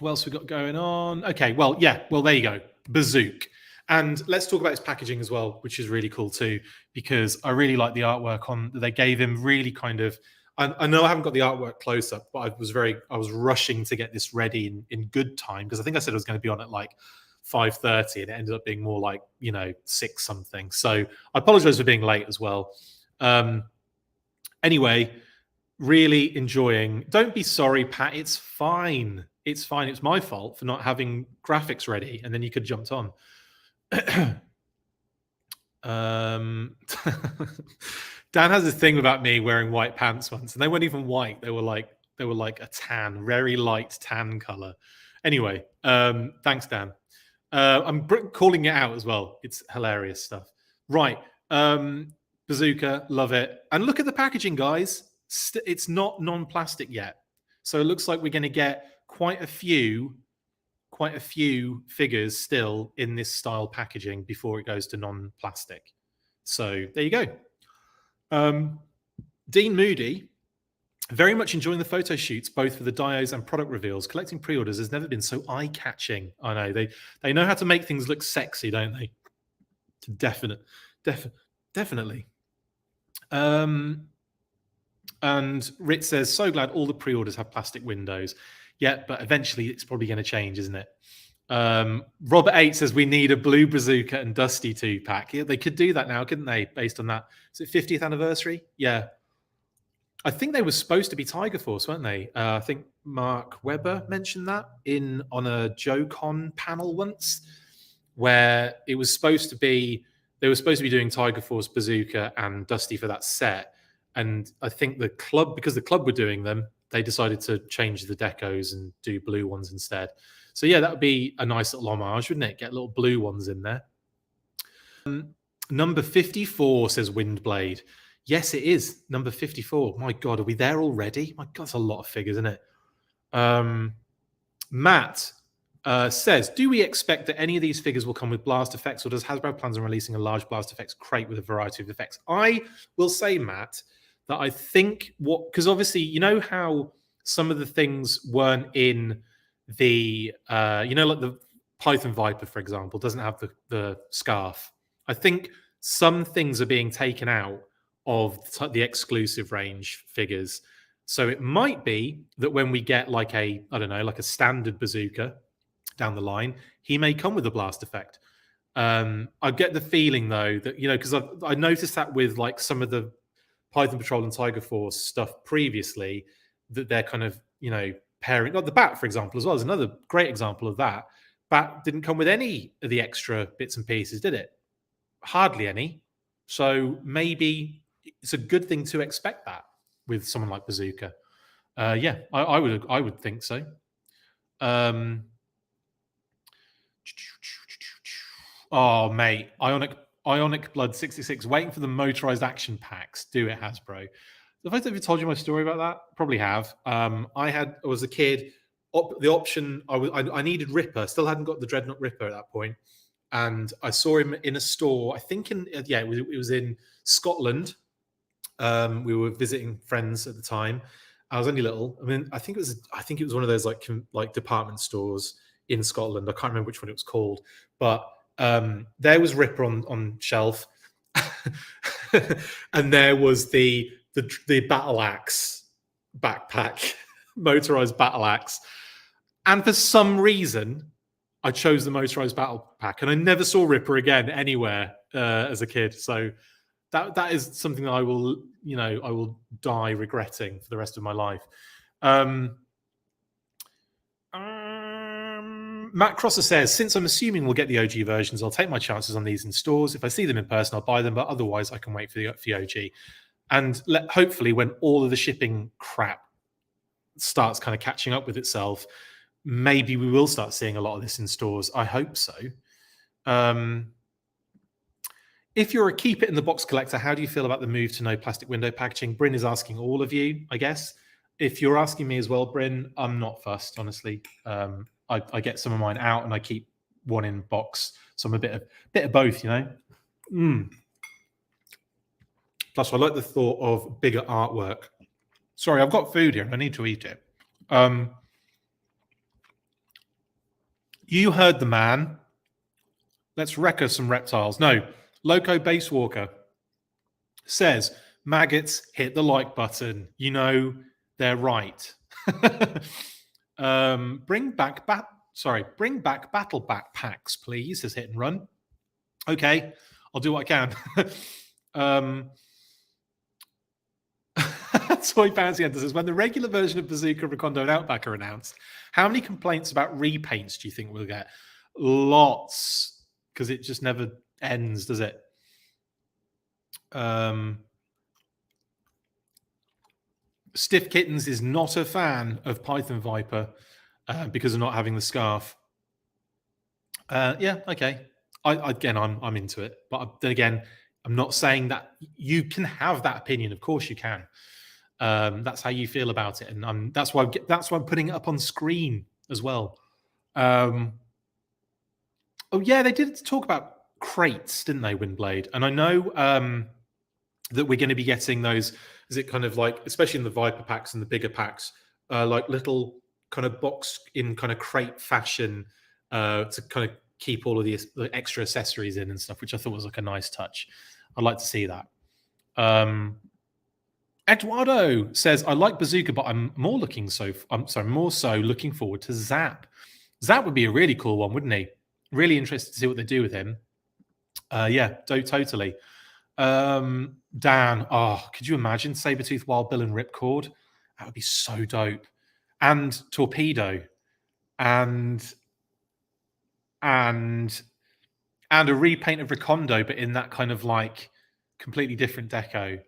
What else we got going on? Okay, well, yeah, well, there you go. Bazooka. And let's talk about his packaging as well, which is really cool too, because I really like the artwork on that they gave him. Really kind of, I know I haven't got the artwork close up, but I was rushing to get this ready in good time, because I think I said it was going to be on at like 5:30, and it ended up being more like 6 something. So I apologize for being late as well. Anyway, really enjoying. Don't be sorry, Pat. It's fine. It's fine. It's my fault for not having graphics ready, and then you could have jumped on. Dan has this thing about me wearing white pants once, and they weren't even white. They were like a tan, very light tan color. Anyway, thanks, Dan. I'm calling it out as well. It's hilarious stuff. Right. Bazooka, love it. And look at the packaging, guys. It's not non-plastic yet. So it looks like we're going to get quite a few figures still in this style packaging before it goes to non-plastic. So there you go. Dean Moody, very much enjoying the photo shoots, both for the dios and product reveals. Collecting pre-orders has never been so eye-catching. I know they know how to make things look sexy, don't they? Definitely. And Rit says, so glad all the pre-orders have plastic windows. Yeah, but eventually it's probably going to change, isn't it? Robert 8 says we need a blue Bazooka and Dusty 2-pack. Yeah, they could do that now, couldn't they? Based on that. Is it 50th anniversary? Yeah. I think they were supposed to be Tiger Force, weren't they? I think Mark Webber mentioned that on a JoeCon panel once, where it was supposed to be, they were supposed to be doing Tiger Force, Bazooka, and Dusty for that set. And I think because the club were doing them, they decided to change the decos and do blue ones instead. So yeah, that would be a nice little homage, wouldn't it? Get little blue ones in there. Number 54 says Windblade. Yes, it is number 54. My God, are we there already? My God, that's a lot of figures, isn't it? Matt says, do we expect that any of these figures will come with blast effects, or does Hasbro plans on releasing a large blast effects crate with a variety of effects? I will say, Matt, that I think because obviously, you know how some of the things weren't in the, like the Python Viper, for example, doesn't have the scarf. I think some things are being taken out of the exclusive range figures. So it might be that when we get like a standard Bazooka down the line, he may come with a blast effect. I get the feeling though that, because I noticed that with like some of the Python Patrol and Tiger Force stuff previously, that they're kind of, pairing, the Bat, for example, as well, is another great example of that. Bat didn't come with any of the extra bits and pieces, did it? Hardly any. So maybe it's a good thing to expect that with someone like Bazooka. Yeah, I would think so. Oh, mate, Ionic Blood 66, waiting for the motorized action packs. Do it, Hasbro. Have I ever told you my story about that? Probably have. I was a kid. The option I needed Ripper. Still hadn't got the Dreadnought Ripper at that point, and I saw him in a store. I think it was in Scotland. We were visiting friends at the time. I was only little. I mean, I think it was one of those like department stores in Scotland. I can't remember which one it was called, but there was Ripper on shelf, and there was the battle axe backpack, motorized battle axe, and for some reason, I chose the motorized battle pack, and I never saw Ripper again anywhere as a kid. So that is something that I will die regretting for the rest of my life. Matt Crosser says, since I'm assuming we'll get the OG versions, I'll take my chances on these in stores. If I see them in person, I'll buy them, but otherwise I can wait for the OG. And hopefully when all of the shipping crap starts kind of catching up with itself, maybe we will start seeing a lot of this in stores. I hope so. If you're a keep it in the box collector, how do you feel about the move to no plastic window packaging? Bryn is asking all of you, I guess. If you're asking me as well, Bryn, I'm not fussed, honestly. I get some of mine out and I keep one in box. So I'm a bit of both, you know. Plus, I like the thought of bigger artwork. Sorry, I've got food here and I need to eat it. You heard the man. Let's wreck some reptiles. No, Loco Basewalker says, maggots, hit the like button. You know they're right. Bring back battle backpacks, please, says Hit and Run. Okay, I'll do what I can. Toy Fancy Enter says, when the regular version of Bazooka, Recondo, and Outback are announced, how many complaints about repaints do you think we'll get? Lots, because it just never ends, does it? Stiff Kittens is not a fan of Python Viper because of not having the scarf. Yeah, okay. I'm into it, but then again, I'm not saying that you can have that opinion. Of course, you can. That's how you feel about it, and that's why I'm putting it up on screen as well. Oh yeah, they did talk about crates, didn't they, Windblade? And I know that we're going to be getting those. Is it kind of like, especially in the Viper packs and the bigger packs, like little kind of box in kind of crate fashion to kind of keep all of the extra accessories in and stuff, which I thought was like a nice touch. I'd like to see that. Eduardo says, I like Bazooka, but I'm more so looking forward to Zap. Zap would be a really cool one, wouldn't he? Really interested to see what they do with him. Yeah, totally. Dan, could you imagine Sabretooth, Wild Bill, and Ripcord? That would be so dope. And Torpedo, and a repaint of Recondo, but in that kind of like completely different deco.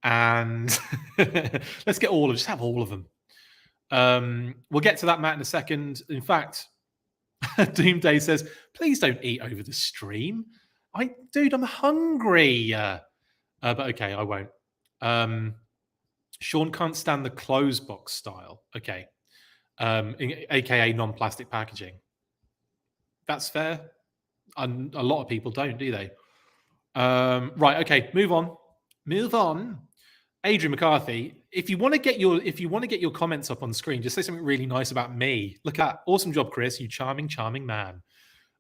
And let's get just have all of them. We'll get to that, Matt, in a second. In fact, Doomday says, please don't eat over the stream. Dude, I'm hungry. But okay, I won't. Sean can't stand the closed box style. Okay. AKA non-plastic packaging. That's fair. And a lot of people don't, do they? Right, okay, move on. Adrian McCarthy, if you want to get your comments up on the screen, just say something really nice about me. Look at that. Awesome job, Chris. You charming man.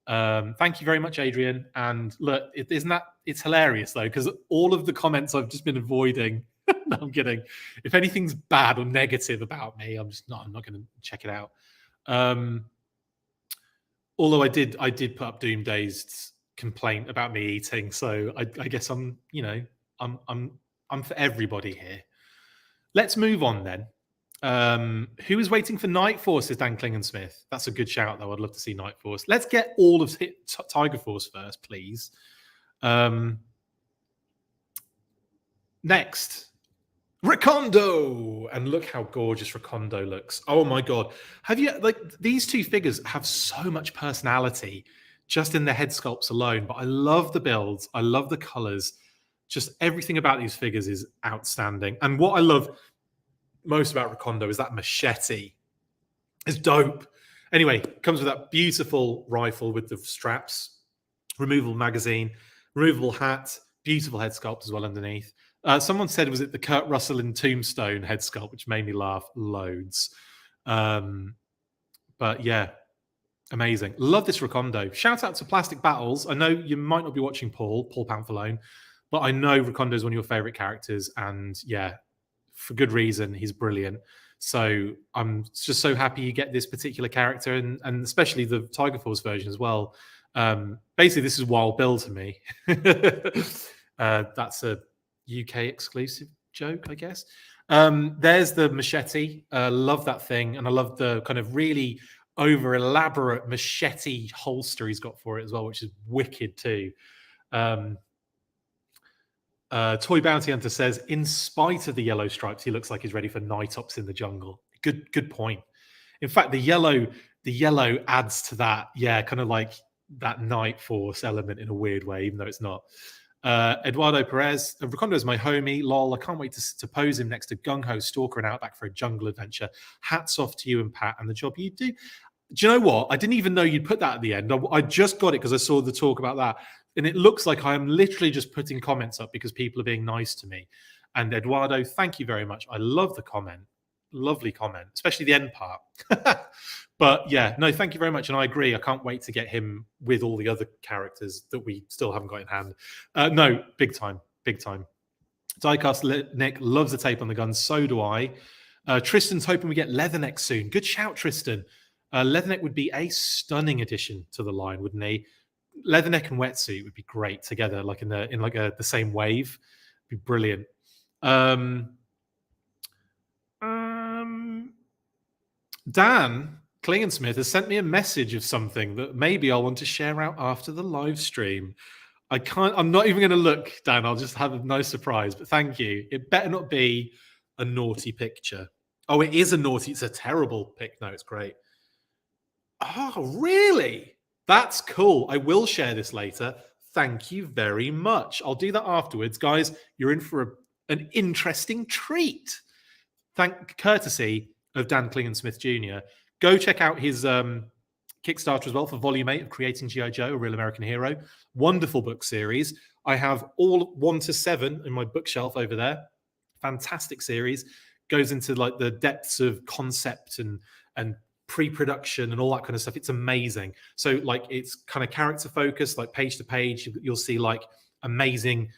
Thank you very much, Adrian. And look, it's hilarious though, because all of the comments I've just been avoiding. No, I'm kidding. If anything's bad or negative about me, I'm not going to check it out. Although I did put up Doomday's complaint about me eating, so I guess I'm for everybody here. Let's move on then. Who is waiting for Night Force, says Dan Klingensmith. That's a good shout, though. I'd love to see Night Force. Let's get all of Tiger Force first, please. Next, recondo, and look how gorgeous recondo looks. Oh my god, have you like these two figures have so much personality just in their head sculpts alone? But I love the builds, I love the colors, just everything about these figures is outstanding. And what I love most about recondo is that machete. It's dope. Anyway, comes with that beautiful rifle with the straps, removable magazine, removable hat, beautiful head sculpt as well underneath. Someone said, was it the Kurt Russell in Tombstone head sculpt, which made me laugh loads. But yeah, amazing. Love this recondo. Shout out to Plastic Battles. I know you might not be watching Paul Pamphilone, but I know recondo is one of your favorite characters. And yeah, for good reason, he's brilliant. So I'm just so happy you get this particular character, and especially the Tiger Force version as well. Basically, this is Wild Bill to me. That's a UK exclusive joke, I guess. There's the machete. Love that thing, and I love the kind of really over elaborate machete holster he's got for it as well, which is wicked too. Toy Bounty Hunter says, in spite of the yellow stripes, he looks like he's ready for night ops in the jungle. Good point. In fact, the yellow adds to that, kind of like that Night Force element in a weird way, even though it's not. Eduardo Perez, recondo is my homie. Lol, I can't wait to pose him next to Gung Ho, Stalker, and Outback for a jungle adventure. Hats off to you and Pat and the job you do. Do you know what? I didn't even know you'd put that at the end. I just got it because I saw the talk about that. And it looks like I am literally just putting comments up because people are being nice to me. And Eduardo, thank you very much. I love the comment. Lovely comment, especially the end part. But yeah, no, thank you very much. And I agree. I can't wait to get him with all the other characters that we still haven't got in hand. No, big time. Diecast Nick loves the tape on the gun. So do I. Tristan's hoping we get Leatherneck soon. Good shout, Tristan. Leatherneck would be a stunning addition to the line, wouldn't he? Leatherneck and wetsuit would be great together, like in the same wave. It'd be brilliant. Dan Klingensmith has sent me a message of something that maybe I'll want to share out after the live stream. I'm not even going to look, Dan. I'll just have a nice surprise. But thank you. It better not be a naughty picture. Oh, it is a naughty. It's a terrible pic. No, it's great. Oh, really? That's cool. I will share this later. Thank you very much. I'll do that afterwards. Guys, you're in for an interesting treat. Courtesy of Dan Klingensmith Jr. Go check out his Kickstarter as well for Volume 8 of Creating G.I. Joe, A Real American Hero. Wonderful book series. I have all 1 to 7 in my bookshelf over there. Fantastic series. Goes into like the depths of concept and pre-production and all that kind of stuff. It's amazing. So like it's kind of character focused, like page to page. You'll see like amazing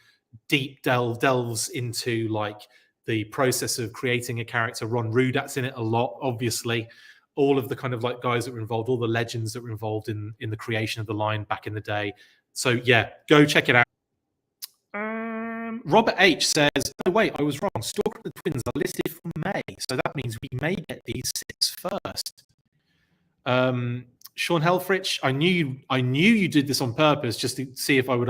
deep delves into like the process of creating a character. Ron Rudat's in it a lot, obviously. All of the kind of like guys that were involved, all the legends that were involved in the creation of the line back in the day. So yeah, go check it out. Robert H says, oh wait, I was wrong. Stalker and the Twins are listed for May, so that means we may get these 6 first. Sean Helfrich, I knew you did this on purpose just to see if I would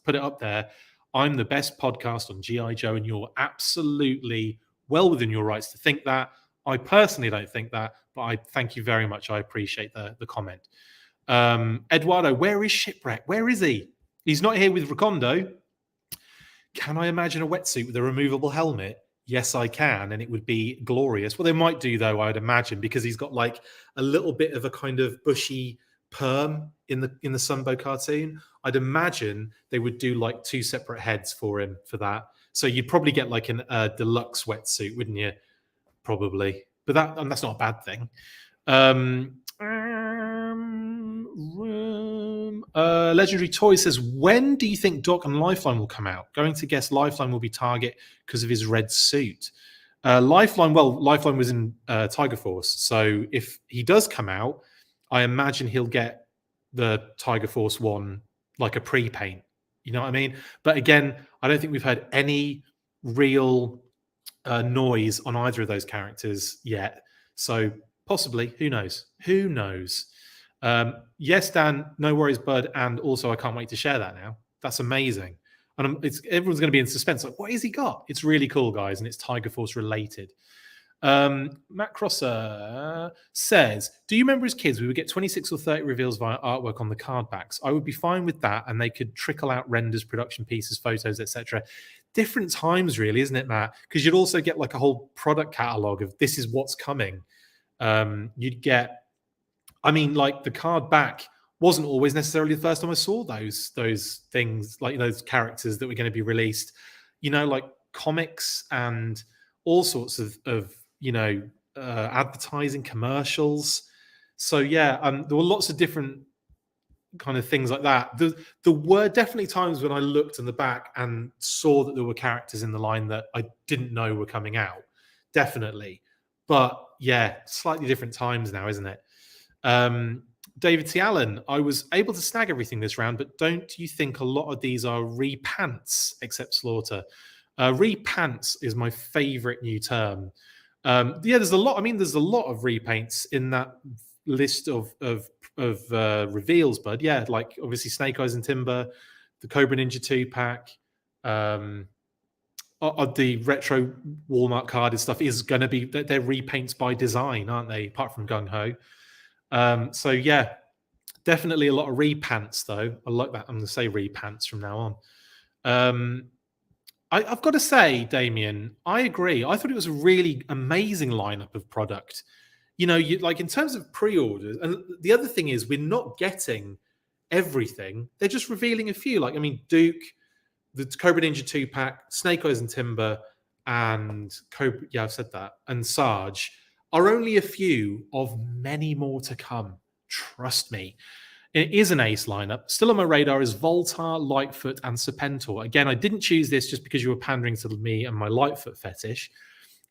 put it up there. I'm the best podcast on G.I. Joe, and you're absolutely well within your rights to think that. I personally don't think that, but I thank you very much. I appreciate the comment. Eduardo, where is Shipwreck? Where is he? He's not here with recondo. Can I imagine a wetsuit with a removable helmet? Yes, I can, and it would be glorious. Well, they might do, though, I'd imagine, because he's got like a little bit of a kind of bushy perm in the Sunbow cartoon. I'd imagine they would do like 2 separate heads for him for that. So you'd probably get like a deluxe wetsuit, wouldn't you? Probably, but that's not a bad thing. Legendary Toy says, when do you think Doc and Lifeline will come out? Going to guess Lifeline will be Target because of his red suit. Lifeline was in Tiger Force, so if he does come out, I imagine he'll get the Tiger Force one like a pre-paint. You know what I mean? But again, I don't think we've heard any real noise on either of those characters yet. So possibly, who knows? Who knows? Yes, Dan, no worries, bud. And also, I can't wait to share that now. That's amazing. And everyone's going to be in suspense. Like, what has he got? It's really cool, guys, and it's Tiger Force related. Matt Crosser says, do you remember as kids we would get 26 or 30 reveals via artwork on the card backs? I would be fine with that, and they could trickle out renders, production pieces, photos, etc. Different times, really, isn't it, Matt? Because you'd also get like a whole product catalog of this is what's coming. You'd get, I mean, like the card back wasn't always necessarily the first time I saw those things, like those characters that were going to be released, like comics and all sorts of advertising, commercials. So yeah, there were lots of different kind of things like that. There were definitely times when I looked in the back and saw that there were characters in the line that I didn't know were coming out. Definitely. But yeah, slightly different times now, isn't it? David T. Allen, I was able to snag everything this round, but don't you think a lot of these are repants, except Slaughter? Repants is my favorite new term. There's a lot. I mean, there's a lot of repaints in that list of reveals, bud. Yeah, like obviously Snake Eyes and Timber, the Cobra Ninja 2-pack, the retro Walmart carded stuff is going to be, they're repaints by design, aren't they? Apart from Gung Ho. So yeah, definitely a lot of repants though. I like that. I'm going to say repants from now on. I've got to say, Damien, I agree. I thought it was a really amazing lineup of product. Like in terms of pre-orders, and the other thing is we're not getting everything. They're just revealing a few. Like, I mean, Duke, the Cobra Ninja 2-pack, Snake Eyes and Timber, and Cobra, yeah, I've said that, and Sarge are only a few of many more to come. Trust me. It is an ace lineup. Still on my radar is Voltar, Lightfoot, and Serpentor. Again, I didn't choose this just because you were pandering to me and my Lightfoot fetish.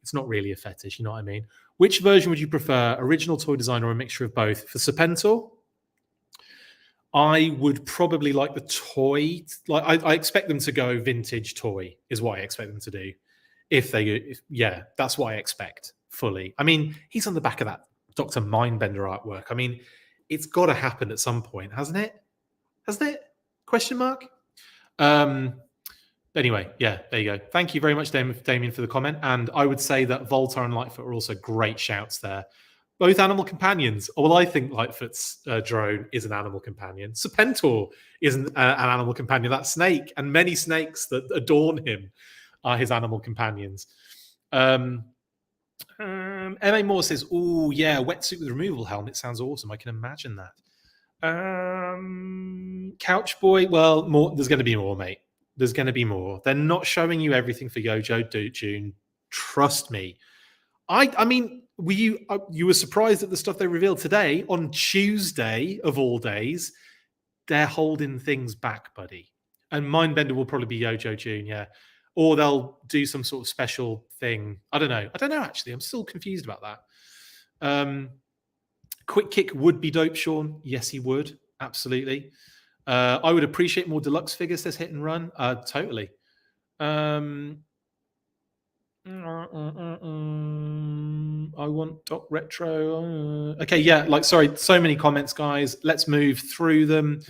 It's not really a fetish, you know what I mean? Which version would you prefer, original toy design or a mixture of both? For Serpentor, I would probably like the toy. Like I expect them to go vintage toy, is what I expect them to do. Yeah, that's what I expect fully. I mean, he's on the back of that Dr. Mindbender artwork. I mean, it's got to happen at some point, hasn't it? Hasn't it? Question mark? Anyway, yeah, there you go. Thank you very much, Damien, for the comment. And I would say that Voltar and Lightfoot are also great shouts there. Both animal companions. Well, I think Lightfoot's drone is an animal companion. Serpentor is an animal companion. That snake and many snakes that adorn him are his animal companions. M.A. Moore says, oh, yeah, wetsuit with removable helmet sounds awesome. I can imagine that. Couch Boy, well, there's going to be more, mate. There's going to be more. They're not showing you everything for Yojo June. Trust me. I mean, you were surprised at the stuff they revealed today on Tuesday of all days. They're holding things back, buddy. And Mindbender will probably be Yojo June, yeah. Or they'll do some sort of special thing. I don't know, actually. I'm still confused about that. Quick Kick would be dope, Sean. Yes, he would. Absolutely. I would appreciate more deluxe figures, says Hit and Run. Totally. I want Doc Retro. Okay, yeah, sorry, so many comments, guys. Let's move through them.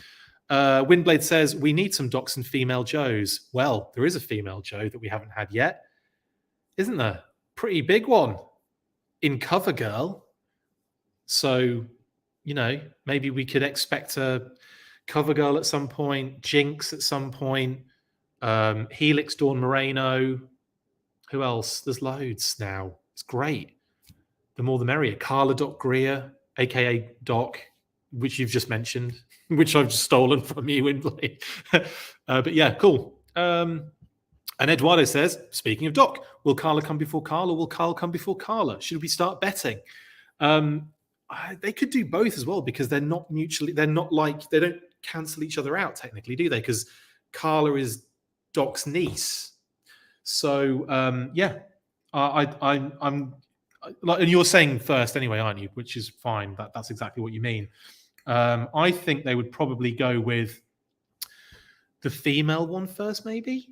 Windblade says, we need some Docs and female Joes. Well, there is a female Joe that we haven't had yet. Isn't there? Pretty big one in CoverGirl. So, maybe we could expect a CoverGirl at some point, Jinx at some point, Helix Dawn Moreno. Who else? There's loads now. It's great. The more the merrier. Carla Doc Greer, AKA Doc, which you've just mentioned, which I've just stolen from you, Windblade. But yeah, cool. And Eduardo says, speaking of Doc, will Carla come before Karl or will Karl come before Carla? Should we start betting? They could do both as well because they don't cancel each other out technically, do they? Because Carla is Doc's niece. So yeah, I'm like, and you're saying first anyway, aren't you? Which is fine. That's exactly what you mean. I think they would probably go with the female one first, maybe,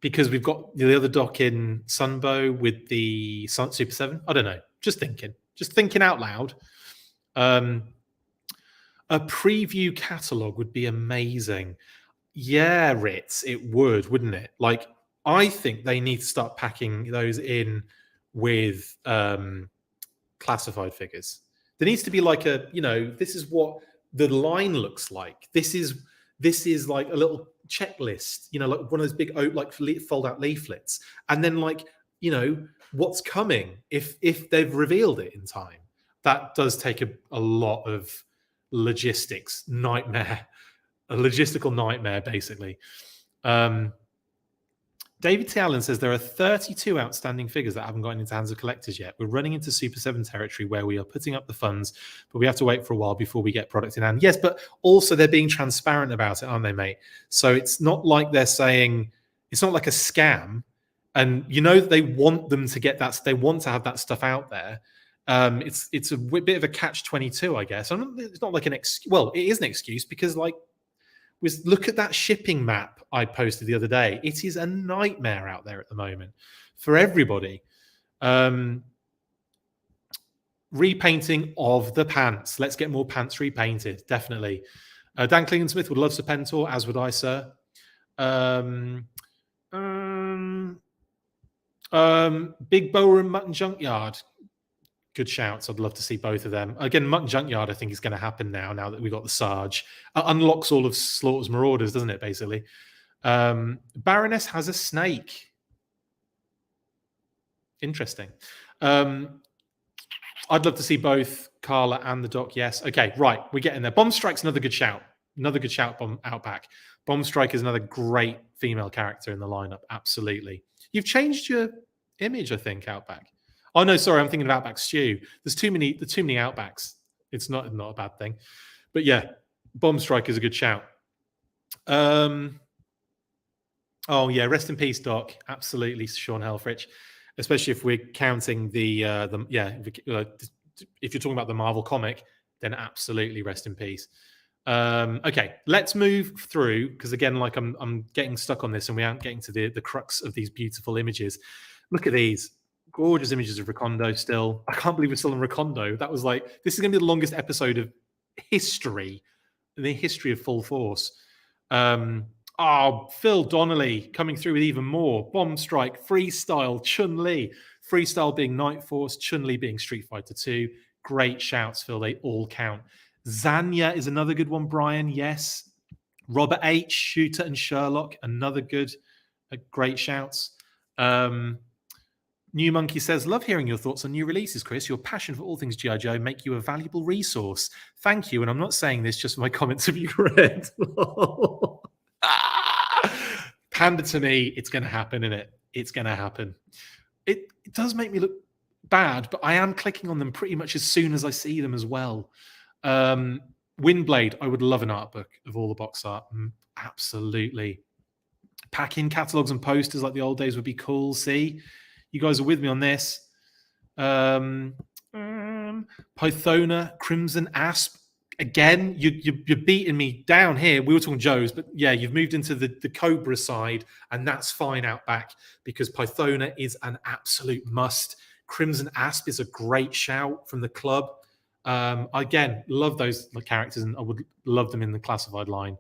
because we've got the other Doc in Sunbow with the Super 7. I don't know. Just thinking out loud. A preview catalog would be amazing. Yeah, Ritz, it would, wouldn't it? Like, I think they need to start packing those in with classified figures. There needs to be like a, this is what the line looks like. This is like a little checklist, like one of those big like fold out leaflets, and then like what's coming if they've revealed it in time. That does take a lot of logistics nightmare, a logistical nightmare basically. David T. Allen says there are 32 outstanding figures that haven't gotten into hands of collectors yet. We're running into Super 7 territory where we are putting up the funds, but we have to wait for a while before we get product in hand. Yes, but also they're being transparent about it, aren't they, mate? So it's not like they're saying, it's not like a scam. And they want them to get that, they want to have that stuff out there. It's a bit of a catch-22, I guess. It's not like an excuse. Well, it is an excuse because look at that shipping map I posted the other day. It is a nightmare out there at the moment for everybody. Repainting of the pants. Let's get more pants repainted, definitely. Dan Klingensmith would love Serpentor, as would I, sir. Big Bower and Mutton Junkyard. Good shouts. I'd love to see both of them. Again, Mutton Junkyard, I think, is going to happen now that we've got the Sarge. Unlocks all of Slaughter's Marauders, doesn't it, basically? Baroness has a snake. Interesting. I'd love to see both Carla and the Doc, yes. Okay, right. We're getting there. Bomb Strike's another good shout. Another good shout, Outback. Bomb Strike is another great female character in the lineup. Absolutely. You've changed your image, I think, Outback. Oh no, sorry, I'm thinking of Outback Stew. There's too many Outbacks. It's not a bad thing. But yeah, Bomb Strike is a good shout. Oh yeah, rest in peace, Doc. Absolutely, Sean Helfrich. Especially if we're counting if you're talking about the Marvel comic, then absolutely rest in peace. Okay, let's move through because again, like I'm getting stuck on this, and we aren't getting to the crux of these beautiful images. Look at these. Gorgeous images of Recondo still. I can't believe we're still on Recondo. That was like, this is going to be the longest episode of history, in the history of Full Force. Phil Donnelly coming through with even more. Bomb Strike, Freestyle, Chun-Li. Freestyle being Night Force, Chun-Li being Street Fighter 2. Great shouts, Phil. They all count. Zanya is another good one, Brian. Yes. Robert H., Shooter and Sherlock. Another great shouts. New Monkey says, love hearing your thoughts on new releases, Chris. Your passion for all things G.I. Joe make you a valuable resource. Thank you. And I'm not saying this just for my comments have you read. Panda to me, it's going to happen, isn't it? It's going to happen. It does make me look bad, but I am clicking on them pretty much as soon as I see them as well. Windblade, I would love an art book of all the box art. Absolutely. Pack in catalogs and posters like the old days would be cool. See? You guys are with me on this. Pythona, Crimson Asp. Again, you're beating me down here. We were talking Joe's, but yeah, you've moved into the Cobra side, and that's fine, Outback, because Pythona is an absolute must. Crimson Asp is a great shout from the club. Again, love those characters, and I would love them in the classified line.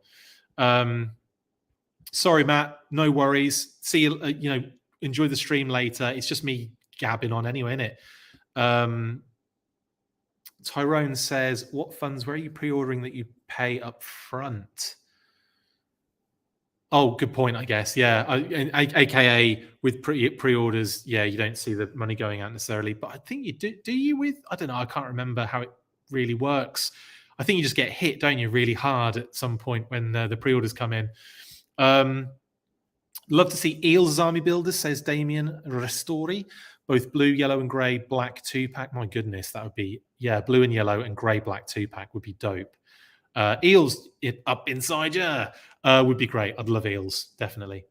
Sorry, Matt. No worries. See you. Enjoy the stream later. It's just me gabbing on anyway, isn't it? Tyrone says, what funds, where are you pre-ordering that you pay up front? Oh, good point, I guess. Yeah. AKA with pre-orders, yeah, you don't see the money going out necessarily. But I think you do you with, I don't know, I can't remember how it really works. I think you just get hit, don't you, really hard at some point when the pre-orders come in. Love to see Eels as army builders, says Damien Restori. Both blue, yellow, and grey, black 2-pack. My goodness, that would be, yeah, blue and yellow and grey, black 2-pack would be dope. Eels up inside you would be great. I'd love Eels, definitely.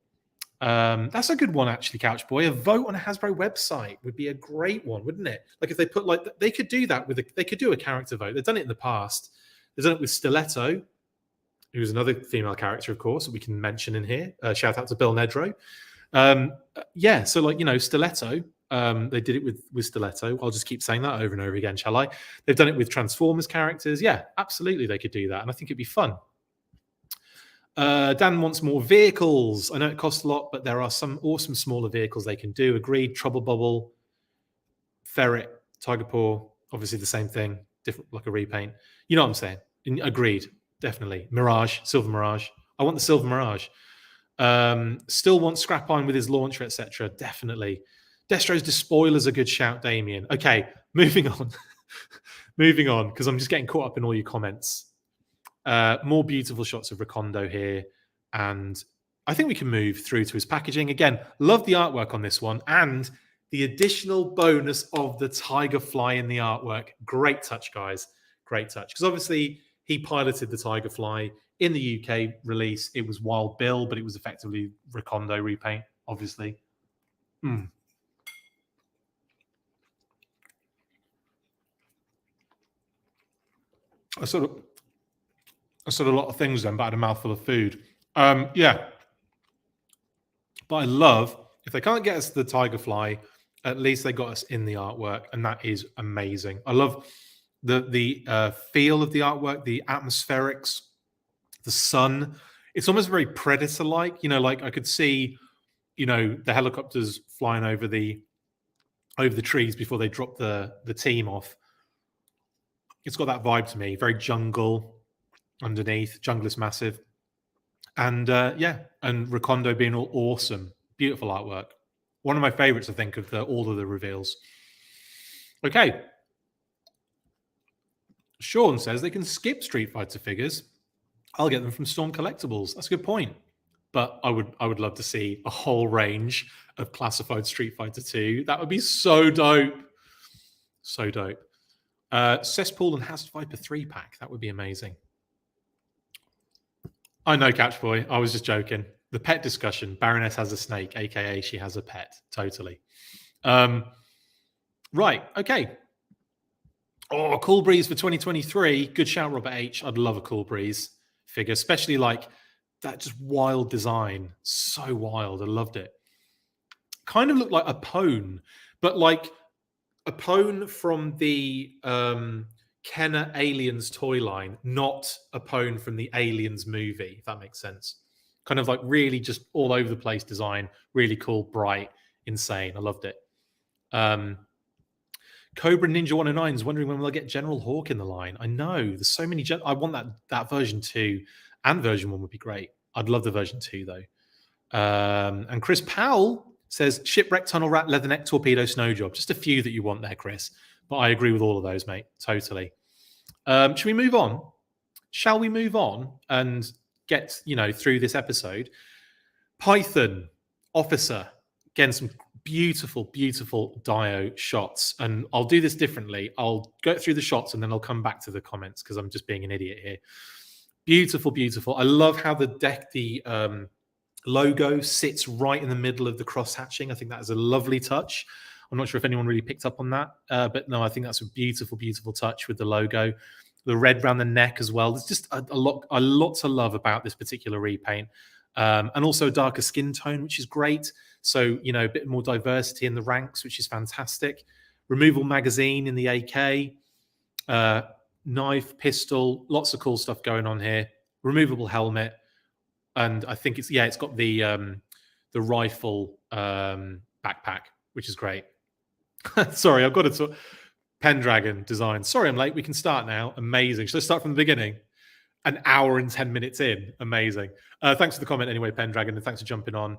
That's a good one, actually, Couch Boy. A vote on a Hasbro website would be a great one, wouldn't it? Like if they put they could do that they could do a character vote. They've done it in the past. They've done it with Stiletto, who's another female character, of course, that we can mention in here. Shout out to Bill Nedro. Yeah, so Stiletto. They did it with Stiletto. I'll just keep saying that over and over again, shall I? They've done it with Transformers characters. Yeah, absolutely, they could do that, and I think it'd be fun. Dan wants more vehicles. I know it costs a lot, but there are some awesome smaller vehicles they can do. Agreed. Trouble Bubble, Ferret, Tiger Paw, obviously the same thing, different, like a repaint. You know what I'm saying? Agreed. Definitely. Mirage, Silver Mirage. I want the Silver Mirage. Still want Scrap Iron with his launcher, etc. Definitely. Destro's Despoiler's a good shout, Damien. Okay, moving on. Moving on, because I'm just getting caught up in all your comments. More beautiful shots of Recondo here. And I think we can move through to his packaging. Again, love the artwork on this one. And the additional bonus of the tiger fly in the artwork. Great touch, guys. Great touch. Because obviously he piloted the tiger fly in the UK release. It was Wild Bill, but it was effectively Recondo repaint, obviously. I said a lot of things then, but I had a mouthful of food. Yeah. But I love, if they can't get us the tiger fly, at least they got us in the artwork, and that is amazing. I love the feel of the artwork, the atmospherics, the sun. It's almost very Predator-like. You know, like I could see, you know, the helicopters flying over the trees before they drop the team off. It's got that vibe to me. Very jungle underneath. Jungle is massive. And yeah, and Recondo being all awesome. Beautiful artwork. One of my favorites, I think, of all of the reveals. Okay. Sean says they can skip Street Fighter figures. I'll get them from Storm Collectibles. That's a good point. But I would love to see a whole range of classified Street Fighter 2. That would be so dope. So dope. Cesspool and Hast Viper 3-pack. That would be amazing. I know, Catchboy. I was just joking. The pet discussion. Baroness has a snake, aka she has a pet. Totally. Right. Okay. Oh, Cool Breeze for 2023. Good shout, Robert H. I'd love a Cool Breeze figure, especially like that just wild design. So wild. I loved it. Kind of looked like a pwn, but like a pwn from the Kenner Aliens toy line, not a pwn from the Aliens movie, if that makes sense. Kind of like really just all over the place design. Really cool, bright, insane. I loved it. Cobra Ninja 109 is wondering when we'll get General Hawk in the line. I know. There's so many. I want that version 2 and version 1 would be great. I'd love the version 2, though. And Chris Powell says Shipwreck, Tunnel Rat, Leatherneck, Torpedo, Snow Job. Just a few that you want there, Chris. But I agree with all of those, mate. Totally. Should we move on? Shall we move on and get, through this episode? Python Officer. Again, some beautiful, beautiful Dio shots. And I'll do this differently. I'll go through the shots and then I'll come back to the comments because I'm just being an idiot here. Beautiful, beautiful. I love how the logo sits right in the middle of the cross hatching. I think that is a lovely touch. I'm not sure if anyone really picked up on that, but no, I think that's a beautiful, beautiful touch with the logo. The red around the neck as well. There's just a lot to love about this particular repaint. And also a darker skin tone, which is great. So, a bit more diversity in the ranks, which is fantastic. Removable magazine in the AK. Knife, pistol, lots of cool stuff going on here. Removable helmet. And I think it's got the rifle backpack, which is great. Sorry, I've got to talk. Pendragon design. Sorry, I'm late. We can start now. Amazing. Should I start from the beginning? An hour and 10 minutes in. Amazing. Thanks for the comment anyway, Pendragon, and thanks for jumping on.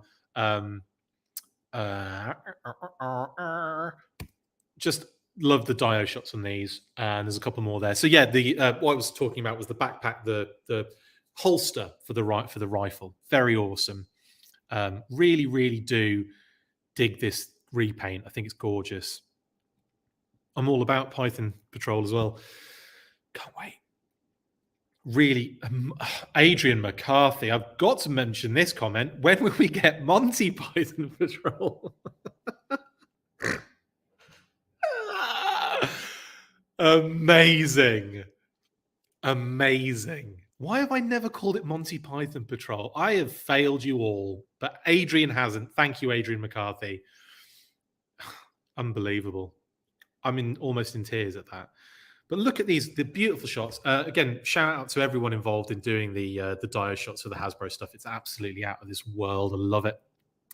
Just love the Dio shots on these, and there's a couple more there. So yeah, what I was talking about was the backpack, the holster for the rifle. Very awesome. Really, really do dig this repaint. I think it's gorgeous. I'm all about Python Patrol as well. Can't wait. Really, Adrian McCarthy. I've got to mention this comment. When will we get Monty Python Patrol? Amazing. Amazing. Why have I never called it Monty Python Patrol? I have failed you all, but Adrian hasn't. Thank you, Adrian McCarthy. Unbelievable. I'm almost in tears at that. But look at the beautiful shots. Again, shout out to everyone involved in doing the Dio shots for the Hasbro stuff. It's absolutely out of this world. I love it.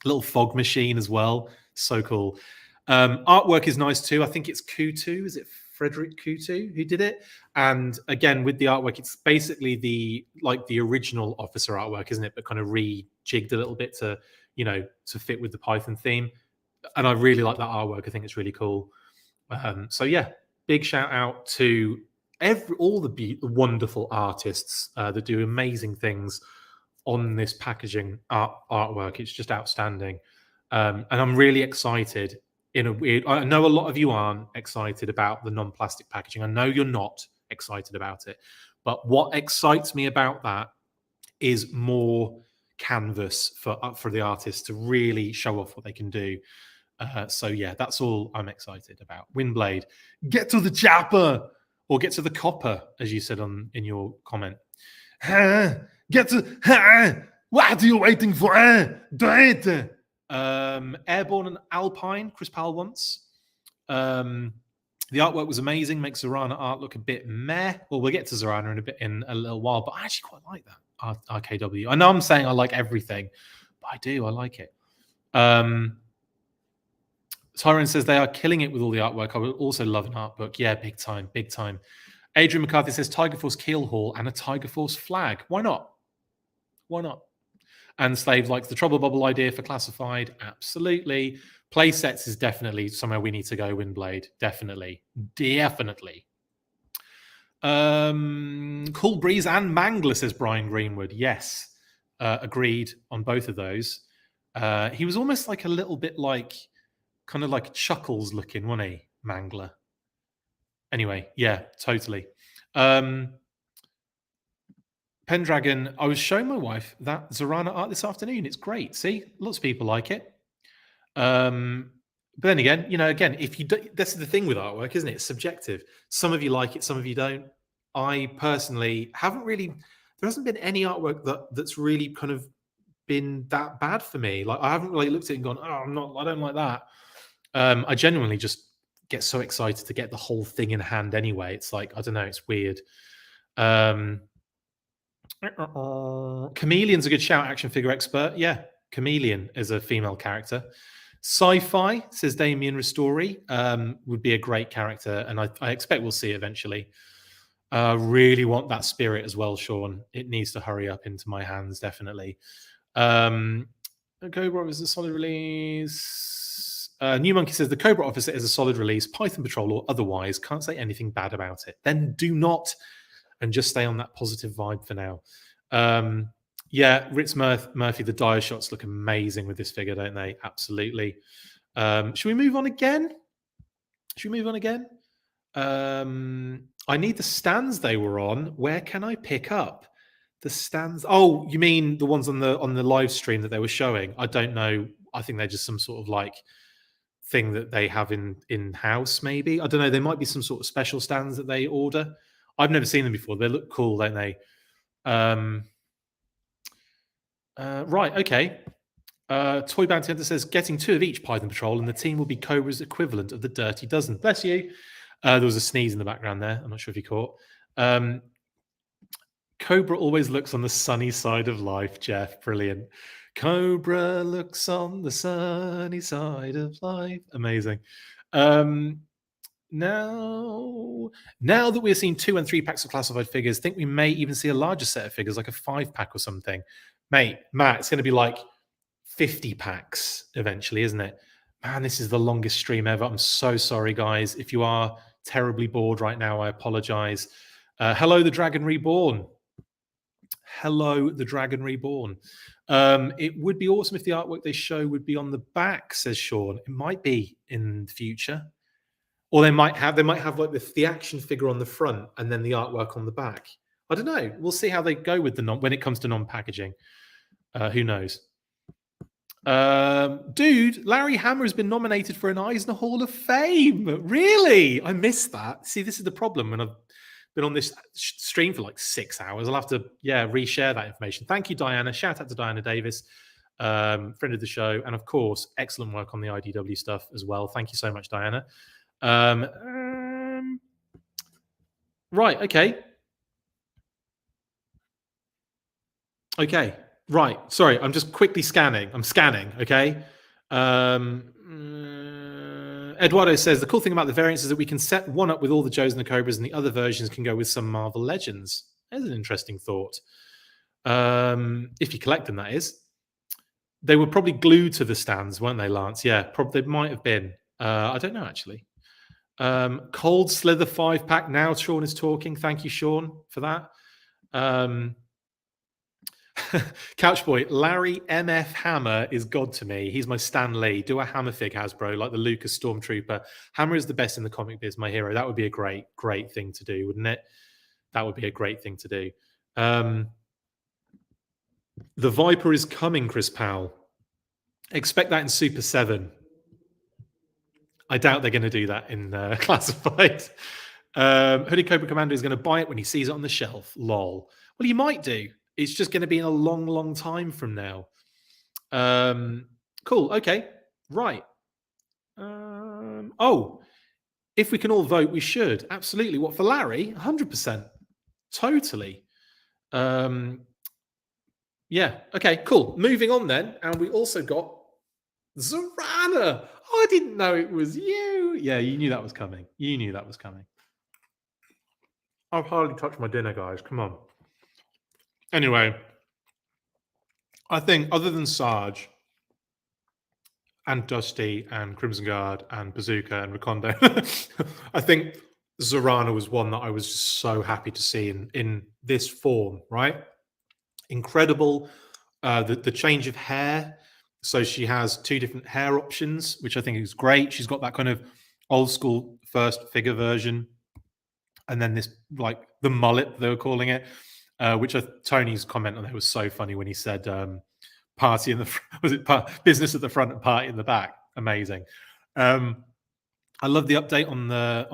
Little fog machine as well. So cool. Artwork is nice too. I think it's Kutu. Is it Frederick Kutu who did it? And again, with the artwork, it's basically the original officer artwork, isn't it? But kind of rejigged a little bit to fit with the Python theme. And I really like that artwork. I think it's really cool. So yeah, big shout out to all the wonderful artists that do amazing things on this packaging artwork. It's just outstanding. And I'm really excited I know a lot of you aren't excited about the non-plastic packaging. I know you're not excited about it. But what excites me about that is more canvas for the artists to really show off what they can do. So yeah, that's all I'm excited about. Windblade, get to the chopper, or get to the copper, as you said in your comment. Get to what are you waiting for? Do it. Airborne and Alpine, Chris Powell wants. The artwork was amazing. Makes Zorana art look a bit meh. Well, we'll get to Zorana in a little while, but I actually quite like that RKW. I know I'm saying I like everything, but I do. I like it. Tyrone says they are killing it with all the artwork. I would also love an art book. Yeah, big time, big time. Adrian McCarthy says Tiger Force Keel Haul and a Tiger Force flag. Why not? Why not? And Slave likes the Trouble Bubble idea for classified. Absolutely. Play sets is definitely somewhere we need to go, Windblade. Definitely. Definitely. Cool Breeze and Mangler, says Brian Greenwood. Yes. Agreed on both of those. He was almost like a little bit kind of like Chuckles looking, wasn't he, Mangler? Anyway, yeah, totally. Pendragon, I was showing my wife that Zorana art this afternoon. It's great. See, lots of people like it. But then again, if you do, that's the thing with artwork, isn't it? It's subjective. Some of you like it, some of you don't. I personally haven't really. There hasn't been any artwork that's really kind of been that bad for me. Like I haven't really looked at it and gone, "Oh, I don't like that." I genuinely just get so excited to get the whole thing in hand. Anyway, it's like I don't know. It's weird. Chameleon's a good shout, action figure expert. Yeah, Chameleon is a female character. Sci-fi, says Damien Ristori, would be a great character, and I expect we'll see it eventually. Really want that spirit as well, Sean. It needs to hurry up into my hands, definitely. Cobra is a solid release. New Monkey says the Cobra Officer is a solid release. Python Patrol or otherwise, can't say anything bad about it. Then do not, and just stay on that positive vibe for now. Yeah, Ritz Murphy, the Dio shots look amazing with this figure, don't they? Absolutely. Should we move on again? I need the stands they were on. Where can I pick up the stands? Oh, you mean the ones on the live stream that they were showing? I don't know. I think they're just some sort of like thing that they have in house. Maybe, I don't know. There might be some sort of special stands that they order. I've never seen them before. They look cool, don't they? Right, okay. Toy Bounty Hunter says, getting 2 of each Python Patrol and the team will be Cobra's equivalent of the Dirty Dozen. Bless you. There was a sneeze in the background there. I'm not sure if you caught. Cobra always looks on the sunny side of life, Jeff. Brilliant. Cobra looks on the sunny side of life. Amazing. Now that we're seeing 2 and 3 packs of classified figures, I think we may even see a larger set of figures, like a 5-pack or something. Mate, Matt, it's going to be like 50 packs eventually, isn't it? Man, this is the longest stream ever. I'm so sorry, guys. If you are terribly bored right now, I apologize. Hello, the Dragon Reborn. Hello, the Dragon Reborn. It would be awesome if the artwork they show would be on the back, says Sean. It might be in the future. Or they might have like the action figure on the front and then the artwork on the back. I don't know. We'll see how they go with when it comes to non-packaging. Who knows? Dude, Larry Hammer has been nominated for an Eisner Hall of Fame. Really? I missed that. See, this is the problem when I've been on this stream for like 6 hours. I'll have to, reshare that information. Thank you, Diana. Shout out to Diana Davis, friend of the show. And of course, excellent work on the IDW stuff as well. Thank you so much, Diana. Right. Okay. Okay. Right. Sorry. I'm just quickly scanning. I'm scanning. Okay. Eduardo says the cool thing about the variants is that we can set one up with all the Joes and the Cobras, and the other versions can go with some Marvel Legends. There's an interesting thought. If you collect them, that is. They were probably glued to the stands, weren't they, Lance? Yeah, probably they might have been. I don't know actually. Cold Slither 5 pack. Now Sean is talking. Thank you, Sean, for that. Couchboy, Larry MF Hammer is God to me. He's my Stan Lee. Do a Hammer fig, Hasbro, like the Lucas Stormtrooper. Hammer is the best in the comic biz, my hero. That would be a great, great thing to do, wouldn't it? That would be a great thing to do. The Viper is coming, Chris Powell. Expect that in Super 7. I doubt they're going to do that in Classified. Hoodie Cobra Commander is going to buy it when he sees it on the shelf. Lol. Well, you might do. It's just going to be in a long, long time from now. Cool. Okay. Right. Oh, if we can all vote, we should. Absolutely. What, for Larry? 100%. Totally. Yeah. Okay, cool. Moving on then. And we also got Zorana. Oh, I didn't know it was you. Yeah, you knew that was coming. You knew that was coming. I've hardly touched my dinner, guys. Come on. Anyway, I think other than Sarge and Dusty and Crimson Guard and Bazooka and Recondo, I think Zorana was one that I was just so happy to see in this form, right? Incredible. The change of hair. So she has 2 different hair options, which I think is great. She's got that kind of old school first figure version. And then this, like the mullet, they were calling it, which Tony's comment on it was so funny when he said, party in the was it business at the front and party in the back. Amazing. I love the update on the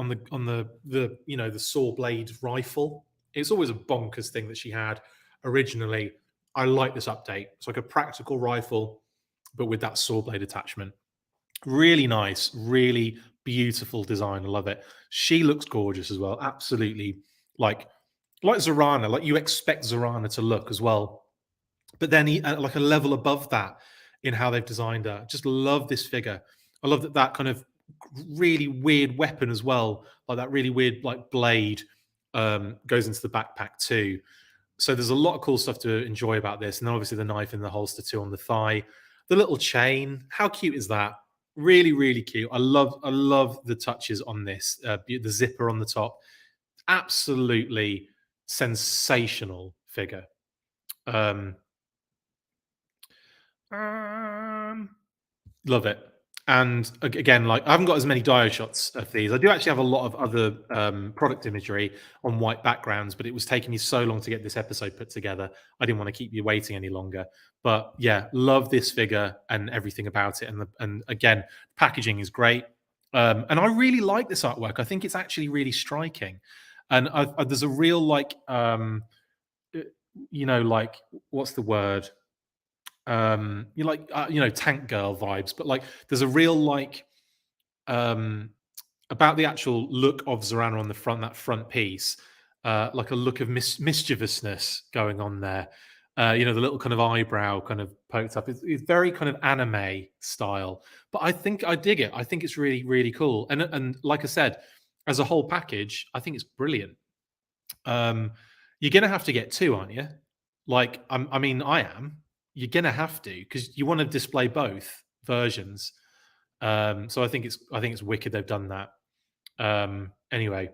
the saw blade rifle. It's always a bonkers thing that she had originally. I like this update. It's like a practical rifle, but with that saw blade attachment. Really nice, really beautiful design. I love it. She looks gorgeous as well. Absolutely, like Zorana, like you expect Zorana to look as well. But then like a level above that in how they've designed her. Just love this figure. I love that kind of really weird weapon as well, like that really weird like blade goes into the backpack too. So there's a lot of cool stuff to enjoy about this, and then obviously the knife in the holster too on the thigh, the little chain. How cute is that? Really, really cute. I love the touches on this. The zipper on the top, absolutely sensational figure. Love it. And again, like I haven't got as many dio shots of these. I do actually have a lot of other product imagery on white backgrounds, but it was taking me so long to get this episode put together. I didn't want to keep you waiting any longer. But yeah, love this figure and everything about it. And again, packaging is great. And I really like this artwork. I think it's actually really striking. And there's a real like, like what's the word? You like tank girl vibes, but like there's a real like about the actual look of Zorana on the front, that front piece, like a look of mischievousness going on there. The little kind of eyebrow kind of poked up. It's very kind of anime style, but I think I dig it. I think it's really, really cool. And like I said, as a whole package, I think it's brilliant. You're gonna have to get 2, aren't you? Like, I mean, I am. You're gonna have to because you want to display both versions. So I think it's wicked they've done that. Anyway,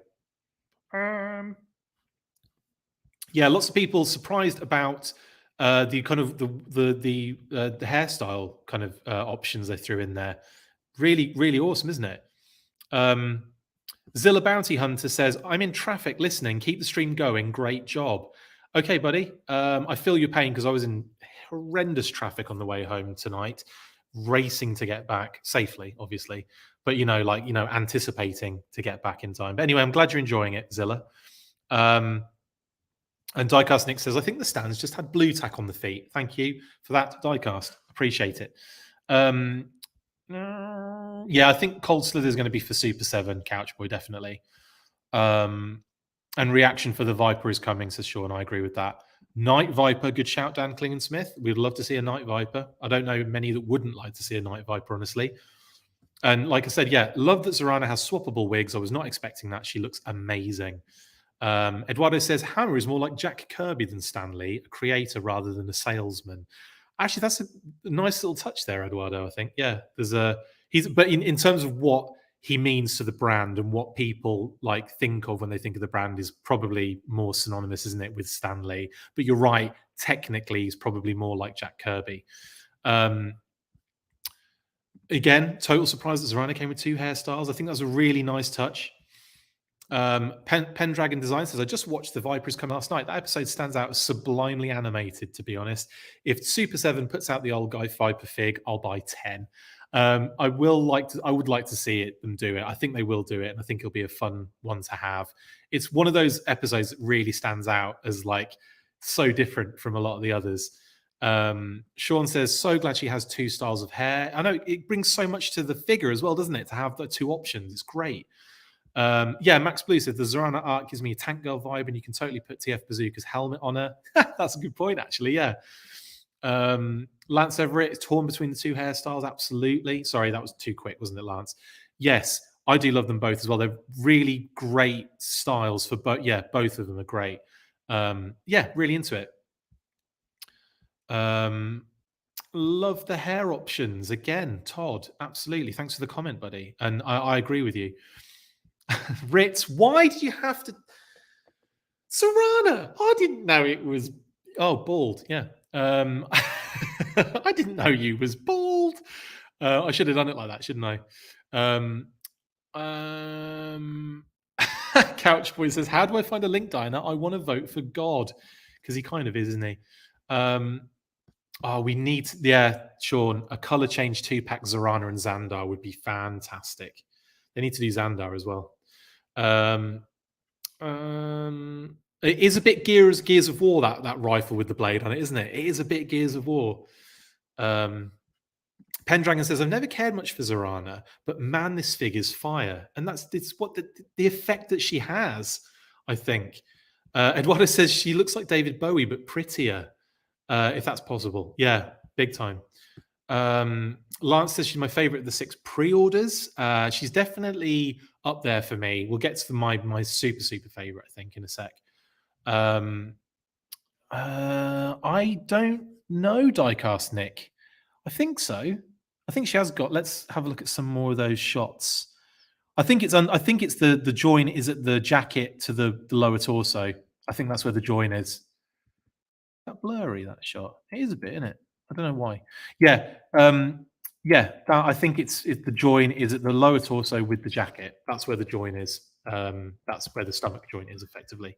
yeah, lots of people surprised about the kind of the hairstyle kind of options they threw in there. Really, really awesome, isn't it? Zilla Bounty Hunter says, "I'm in traffic listening. Keep the stream going. Great job." Okay, buddy. I feel your pain because I was in horrendous traffic on the way home tonight, racing to get back safely, obviously, but anticipating to get back in time. But anyway, I'm glad you're enjoying it, Zilla. And Diecast Nick says, I think the stands just had blue tack on the feet. Thank you for that, Diecast. Appreciate it. Yeah, I think Cold Slither is going to be for Super 7, Couchboy, definitely. And reaction for the Viper is coming, says Sean. I agree with that. Night Viper, good shout, Dan Klingensmith. We'd love to see a Night Viper. I don't know many that wouldn't like to see a Night Viper, honestly. And like I said, yeah, love that Zorana has swappable wigs. I was not expecting that. She looks amazing. Eduardo says Hammer is more like Jack Kirby than Stanley, a creator rather than a salesman. Actually, that's a nice little touch there, Eduardo. I think, yeah, but in terms of what he means to the brand and what people like think of when they think of the brand is probably more synonymous, isn't it, with Stanley? But you're right, technically, he's probably more like Jack Kirby. Again, total surprise that Zorana came with 2 hairstyles. I think that was a really nice touch. Pendragon Design says, I just watched The Vipers come last night. That episode stands out as sublimely animated, to be honest. If Super 7 puts out the old guy Viper fig, I'll buy 10. I would like to see them do it. I think they will do it, and I think it'll be a fun one to have. It's one of those episodes that really stands out as like so different from a lot of the others. Sean says, so glad she has 2 styles of hair. I know it brings so much to the figure as well, doesn't it, to have the 2 options? It's great. Yeah, Max Blue said the Zorana art gives me a tank girl vibe, and you can totally put TF Bazooka's helmet on her. That's a good point, actually. Yeah. Lance Everett is torn between the 2 hairstyles. Absolutely. Sorry, that was too quick, wasn't it, Lance? Yes, I do love them both as well. They're really great styles for both. Yeah, both of them are great. Yeah, really into it. Love the hair options again, Todd. Absolutely. Thanks for the comment, buddy. And I agree with you. Ritz, why did you have to? Zorana, I didn't know it was. Oh, bald. Yeah. I didn't know you was bald. I should have done it like that, shouldn't I? Couch Boy says, how do I find a link diner? I want to vote for God, because he kind of is, isn't he? We need, Sean, a color change 2-pack Zorana and Xandar would be fantastic. They need to do Xandar as well. It is a bit Gears of War, that rifle with the blade on it, isn't it? It is a bit Gears of War. Pendragon says, I've never cared much for Zorana, but man, this figure's fire. And it's what the effect that she has, I think. Eduardo says she looks like David Bowie, but prettier, if that's possible. Yeah, big time. Lance says she's my favorite of the 6 pre-orders. She's definitely up there for me. We'll get to my super favorite, I think, in a sec. I don't know, Diecast Nick. I think so. I think she has got. Let's have a look at some more of those shots. I think it's the join is at the jacket to the lower torso. I think that's where the join is. That blurry, that shot. It is a bit, isn't it? I don't know why. Yeah. I think it's the join is at the lower torso with the jacket. That's where the join is. That's where the stomach joint is, effectively.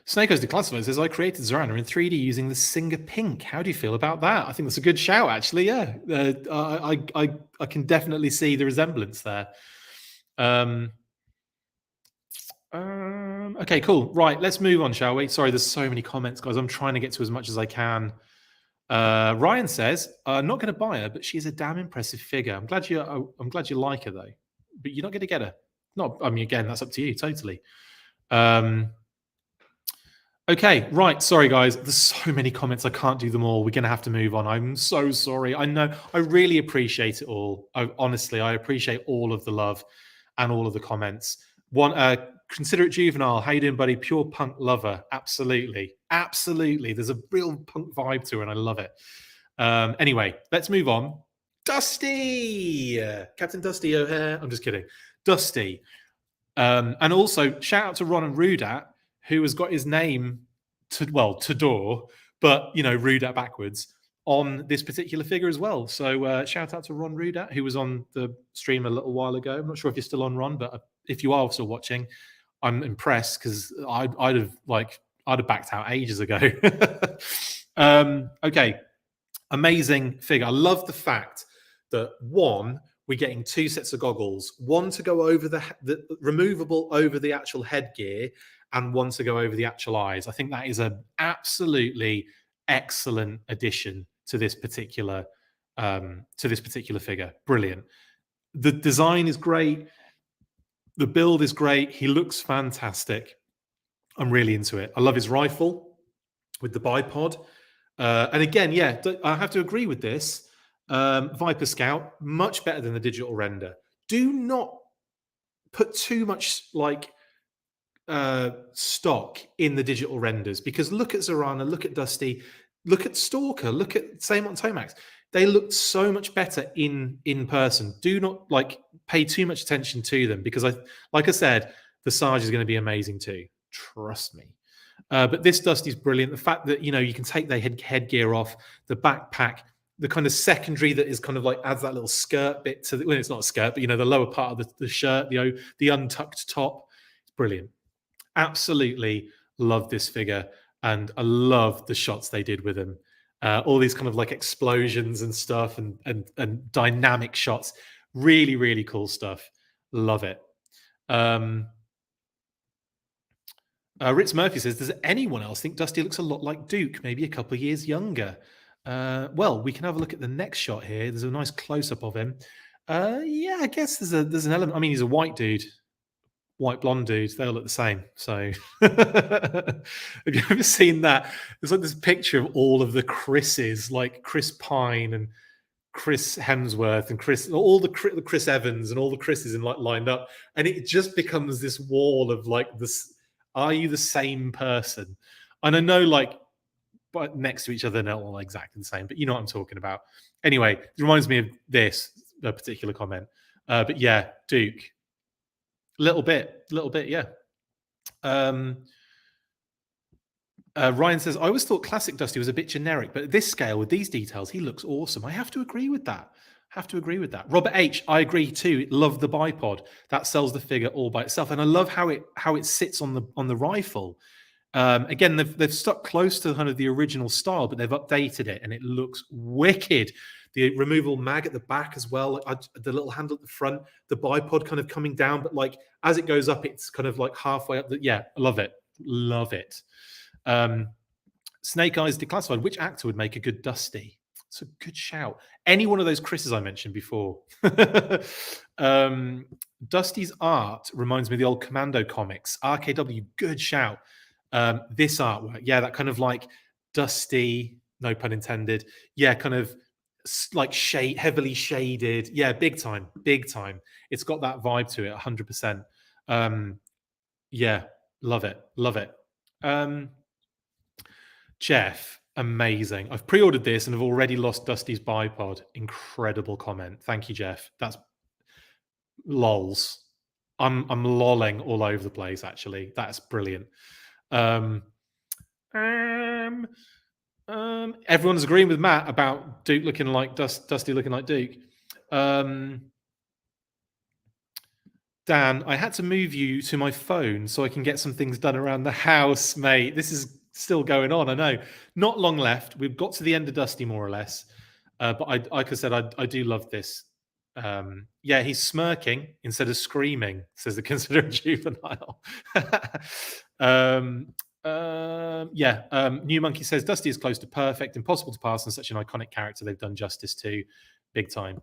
Snake's Declassified says, I created Zorana in 3D using the Singer Pink. How do you feel about that? I think that's a good shout, actually. Yeah. I can definitely see the resemblance there. Okay, cool. Right, let's move on, shall we? Sorry, there's so many comments, guys. I'm trying to get to as much as I can. Ryan says, I'm not going to buy her, but she's a damn impressive figure. I'm glad you like her, though. But you're not going to get her. Again, that's up to you, totally. Okay, right. Sorry, guys. There's so many comments. I can't do them all. We're going to have to move on. I'm so sorry. I know. I really appreciate it all. Honestly, I appreciate all of the love and all of the comments. Consider it Juvenile. How you doing, buddy? Pure punk lover. Absolutely. Absolutely. There's a real punk vibe to it, and I love it. Anyway, let's move on. Dusty! Captain Dusty O'Hare. I'm just kidding. Dusty. And also, shout out to Ron and Rudat, who has got his name Tador, but Rudat backwards on this particular figure as well. So shout out to Ron Rudat, who was on the stream a little while ago. I'm not sure if you're still on, Ron, but if you are still watching, I'm impressed because I'd have backed out ages ago. Okay, amazing figure. I love the fact that we're getting 2 sets of goggles, one to go over the removable over the actual headgear, and one to go over the actual eyes. I think that is an absolutely excellent addition to this particular to this particular figure. Brilliant. The design is great. The build is great. He looks fantastic. I'm really into it. I love his rifle with the bipod. And again, yeah, I have to agree with this. Viper Scout, much better than the digital render. Do not put too much stock in the digital renders, because look at Zorana, look at Dusty, look at Stalker, look at same on Tomax. They looked so much better in person. Do not pay too much attention to them, because like I said, the Sarge is going to be amazing too. Trust me. But this Dusty's brilliant. The fact that you can take the headgear off, the backpack, the kind of secondary that is kind of adds that little skirt bit to the, well, it's not a skirt, but the lower part of the shirt, the untucked top. It's brilliant. Absolutely love this figure, and I love the shots they did with him. All these kind of explosions and stuff, and dynamic shots. Really, really cool stuff. Love it. Ritz Murphy says, does anyone else think Dusty looks a lot like Duke, maybe a couple of years younger? Well, we can have a look at the next shot here. There's a nice close-up of him. Yeah, I guess there's an element. I mean, he's a white dude, white blonde dude. They all look the same. So have you ever seen that? There's this picture of all of the Chris's, like Chris Pine and Chris Hemsworth and all the Chris Evans and all the Chris's lined up, and it just becomes this wall of this. Are you the same person? And I know but next to each other, they're not all exactly the same, but you know what I'm talking about. Anyway, it reminds me of this particular comment. But yeah, Duke, little bit, yeah. Ryan says, I always thought classic Dusty was a bit generic, but at this scale, with these details, he looks awesome. I have to agree with that. Robert H, I agree too. Love the bipod. That sells the figure all by itself. And I love how it sits on the rifle. Again, they've stuck close to kind of the original style, but they've updated it and it looks wicked. The removable mag at the back as well, the little handle at the front, the bipod kind of coming down, but as it goes up, it's kind of halfway up. Yeah, I love it. Love it. Snake Eyes Declassified. Which actor would make a good Dusty? It's a good shout. Any one of those Chris's I mentioned before. Dusty's art reminds me of the old Commando comics. RKW, good shout. This artwork, yeah, that kind of Dusty, no pun intended. Yeah, kind of heavily shaded. Yeah, big time. It's got that vibe to it, 100%. Yeah, love it. Jeff, amazing. I've pre-ordered this and have already lost Dusty's bipod. Incredible comment. Thank you, Jeff. That's lols. I'm lolling all over the place, actually. That's brilliant. Everyone's agreeing with Matt about Duke looking like Dusty looking like Duke. Dan, I had to move you to my phone so I can get some things done around the house, mate. This is still going on, I know. Not long left. We've got to the end of Dusty, more or less. But like I said, I do love this. Yeah, he's smirking instead of screaming, says the considerate juvenile. New Monkey says, Dusty is close to perfect, impossible to pass, and such an iconic character they've done justice to. Big time.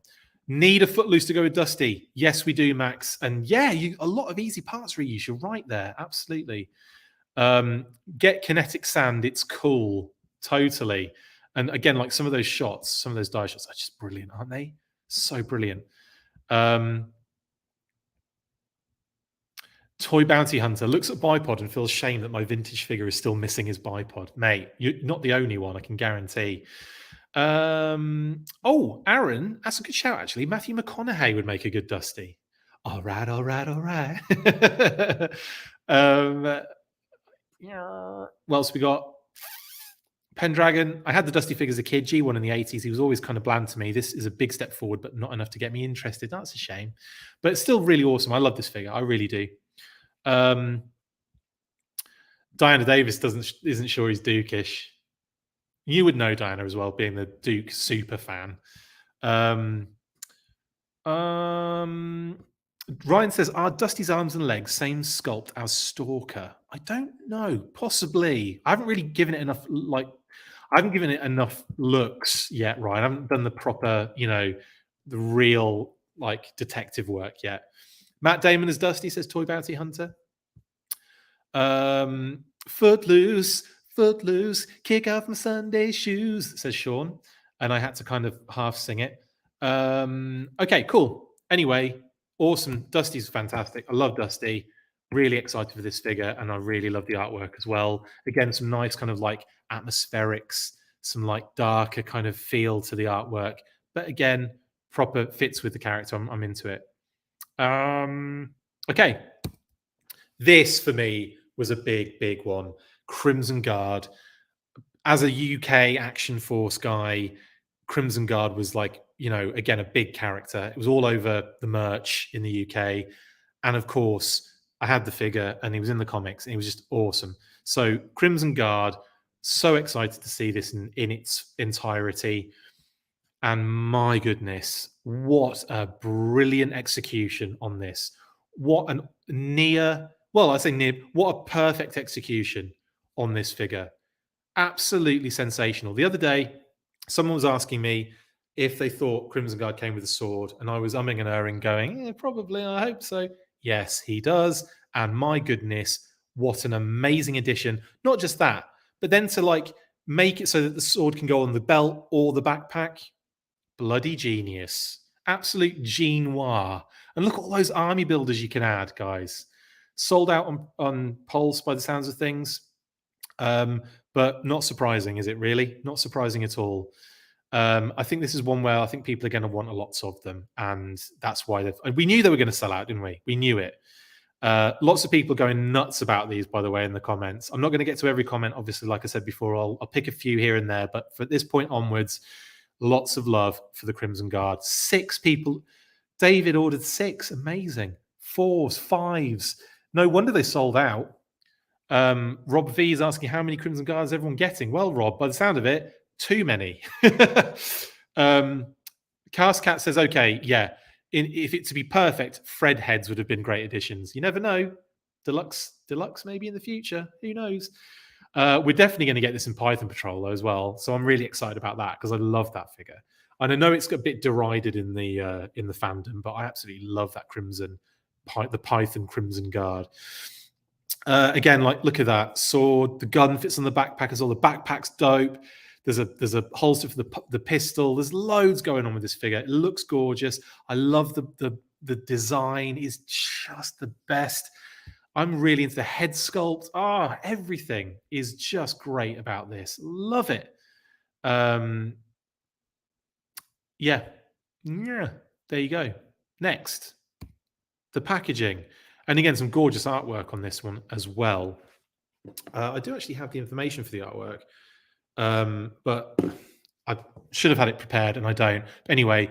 Need a Footloose to go with Dusty? Yes, we do, Max. And yeah, a lot of easy parts reuse. You're right there. Absolutely. Get kinetic sand. It's cool. Totally. And again, some of those shots, some of those die shots are just brilliant, aren't they? So brilliant. Toy Bounty Hunter looks at bipod and feels shame that my vintage figure is still missing his bipod. Mate, you're not the only one, I can guarantee. Aaron, that's a good shout, actually. Matthew McConaughey would make a good Dusty. All right. What else we got? Pendragon. I had the Dusty figure as a kid, G1 in the 80s. He was always kind of bland to me. This is a big step forward, but not enough to get me interested. That's a shame. But it's still really awesome. I love this figure. I really do. Diana Davis isn't sure he's Dukish. You would know Diana as well, being the Duke super fan. Ryan says, are Dusty's arms and legs same sculpt as Stalker? I don't know. Possibly. I haven't really given it enough. I haven't given it enough looks yet, right? I haven't done the proper, the real like detective work yet. Matt Damon as Dusty, says Toy Bounty Hunter. Footloose, footloose, kick off my Sunday shoes, says Sean. And I had to kind of half sing it. Okay, cool. Anyway, awesome. Dusty's fantastic. I love Dusty. Really excited for this figure, and I really love the artwork as well. Again, some nice kind of like atmospherics, some like darker kind of feel to the artwork. But again, proper fits with the character. I'm into it. Okay. This for me was a big, big one. Crimson Guard. As a UK Action Force guy, Crimson Guard was like, again, a big character. It was all over the merch in the UK. And of course, I had the figure and he was in the comics and he was just awesome. So Crimson Guard, so excited to see this in its entirety. And my goodness, what a brilliant execution on this. What a perfect execution on this figure. Absolutely sensational. The other day, someone was asking me if they thought Crimson Guard came with a sword, and I was umming and erring going, probably, I hope so. Yes, he does. And my goodness, what an amazing addition. Not just that, but then to like make it so that the sword can go on the belt or the backpack. Bloody genius. Absolute genius. And look at all those army builders you can add, guys. Sold out on Pulse by the sounds of things. But not surprising, is it really? Not surprising at all. I think this is one where I think people are going to want lots of them. And that's why we knew they were going to sell out, didn't we? We knew it. Lots of people going nuts about these, by the way, in the comments. I'm not going to get to every comment, obviously, like I said before. I'll pick a few here and there. But from this point onwards, lots of love for the Crimson Guard. 6 people. David ordered 6. Amazing. 4s, 5s. No wonder they sold out. Rob V is asking how many Crimson Guards is everyone getting? Well, Rob, by the sound of it, too many. Cast Cat says, okay, yeah. If it to be perfect, Fred heads would have been great additions. You never know. Deluxe maybe in the future. Who knows? We're definitely going to get this in Python Patrol though as well. So I'm really excited about that because I love that figure. And I know it's a bit derided in the fandom, but I absolutely love that the Python Crimson Guard. Again, like look at that sword. The gun fits on the backpack as well. The backpack's dope. There's a holster for the pistol. There's loads going on with this figure. It looks gorgeous. I love the design. Is just the best. I'm really into the head sculpt. Everything is just great about this. Love it. Yeah. There you go. Next, the packaging. And again, some gorgeous artwork on this one as well. I do actually have the information for the artwork, but I should have had it prepared and I don't. Anyway,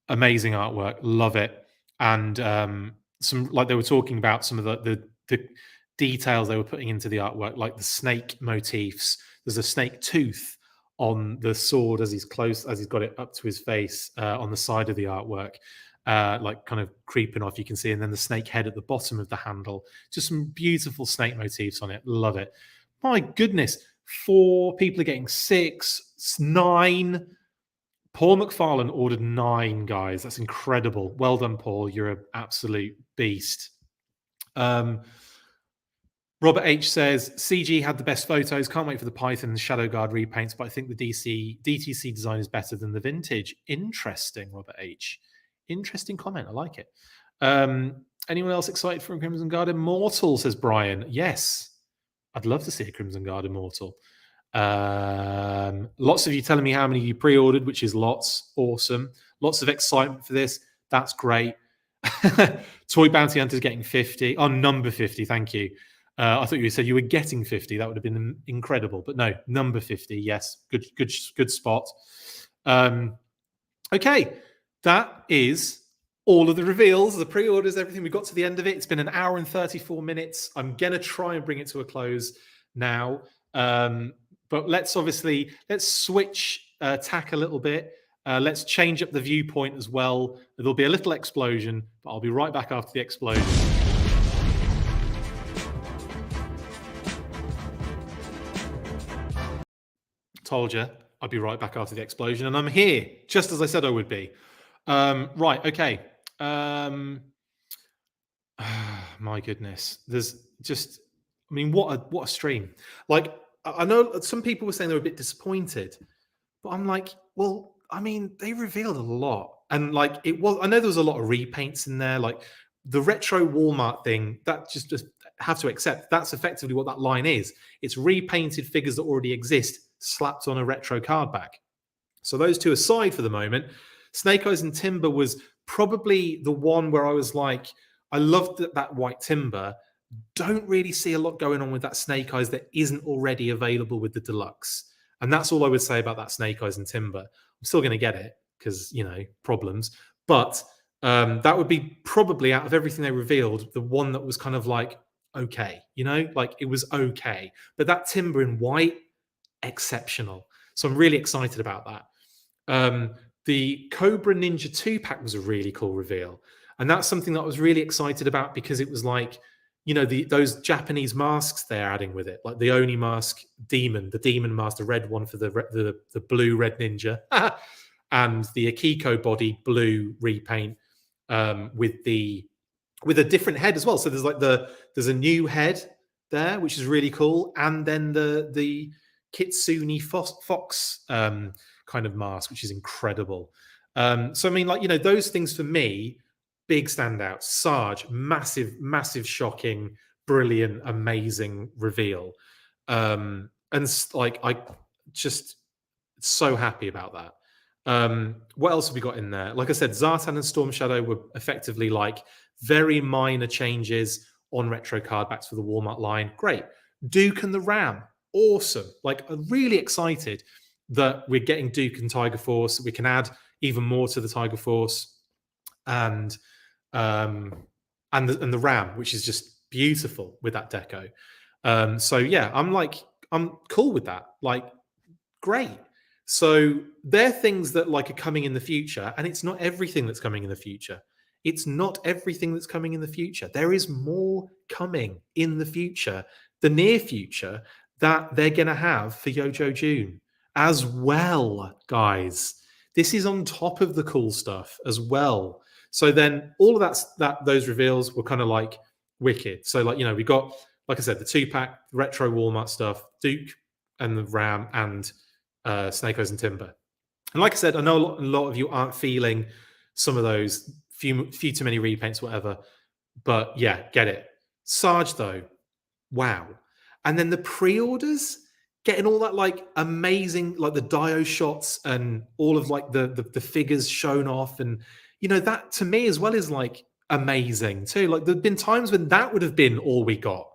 amazing artwork. Love it. And some, like they were talking about some of the details they were putting into the artwork, like the snake motifs. There's a snake tooth on the sword as he's got it up to his face on the side of the artwork. Like kind of creeping off, you can see, and then the snake head at the bottom of the handle. Just some beautiful snake motifs on it. Love it. My goodness, 4 people are getting 6, 9. Paul McFarlane ordered 9, guys. That's incredible. Well done, Paul. You're an absolute beast. Robert H says, CG had the best photos. Can't wait for the Python and Shadow Guard repaints, but I think the DTC design is better than the vintage. Interesting, Robert H. Interesting comment. I like it. Anyone else excited for a Crimson Guard Immortal, says Brian. Yes. I'd love to see a Crimson Guard Immortal. Lots of you telling me how many you pre-ordered, which is lots. Awesome. Lots of excitement for this. That's great. Toy Bounty Hunter's getting 50. Oh, number 50. Thank you. I thought you said you were getting 50. That would have been incredible. But no, number 50. Yes. Good spot. Okay. That is all of the reveals, the pre-orders, everything. We got to the end of it. It's been an hour and 34 minutes. I'm going to try and bring it to a close now. But let's switch tack a little bit. Let's change up the viewpoint as well. There'll be a little explosion, but I'll be right back after the explosion. Told you I'd be right back after the explosion, and I'm here, just as I said I would be. Right, okay. My goodness, there's just, I mean, what a stream. Like, I know some people were saying they were a bit disappointed, but I'm like, well, I mean, they revealed a lot, and like it was. I know there was a lot of repaints in there, like the retro Walmart thing. That just have to accept that's effectively what that line is. It's repainted figures that already exist slapped on a retro card back. So those two aside for the moment, Snake Eyes and Timber was probably the one where I was like, I loved that white Timber. Don't really see a lot going on with that Snake Eyes that isn't already available with the deluxe. And that's all I would say about that Snake Eyes and Timber. I'm still going to get it because, you know, problems. But that would be probably, out of everything they revealed, the one that was kind of like, okay, you know, like it was okay. But that Timber in white, exceptional. So I'm really excited about that. The Cobra Ninja 2 pack was a really cool reveal. And that's something that I was really excited about because it was like, you know, those Japanese masks they're adding with it, like the Oni mask demon, the demon mask, the red one for the blue red ninja, and the Akiko body blue repaint with a different head as well. So there's like there's a new head there, which is really cool, and then the Kitsune fox kind of mask, which is incredible. So I mean, like, you know, those things for me, big standouts. Sarge, massive, shocking, brilliant, amazing reveal. And like, I just so happy about that. What else have we got in there? Like I said, Zartan and Storm Shadow were effectively like very minor changes on retro card backs for the Walmart line. Great. Duke and the Ram, awesome. Like, I'm really excited that we're getting Duke and Tiger Force. We can add even more to the Tiger Force, and the Ram, which is just beautiful with that deco. So yeah, I'm cool with that. Like, great. So they're things that like are coming in the future, and it's not everything that's coming in the future. It's not everything that's coming in the future. There is more coming in the future, the near future, that they're going to have for Yojo June as well, guys. This is on top of the cool stuff as well. So then all of those reveals were kind of like wicked. So like, you know, we got, like I said, the 2-pack retro Walmart stuff, Duke and the Ram, and Snake Eyes and Timber. And like I said, I know a lot of you aren't feeling some of those, few too many repaints, whatever. But yeah, get it. Sarge though, wow. And then the pre-orders, getting all that like amazing, like the Dio shots and all of like the figures shown off, and you know, that to me as well is like amazing too. Like, there've been times when that would have been all we got.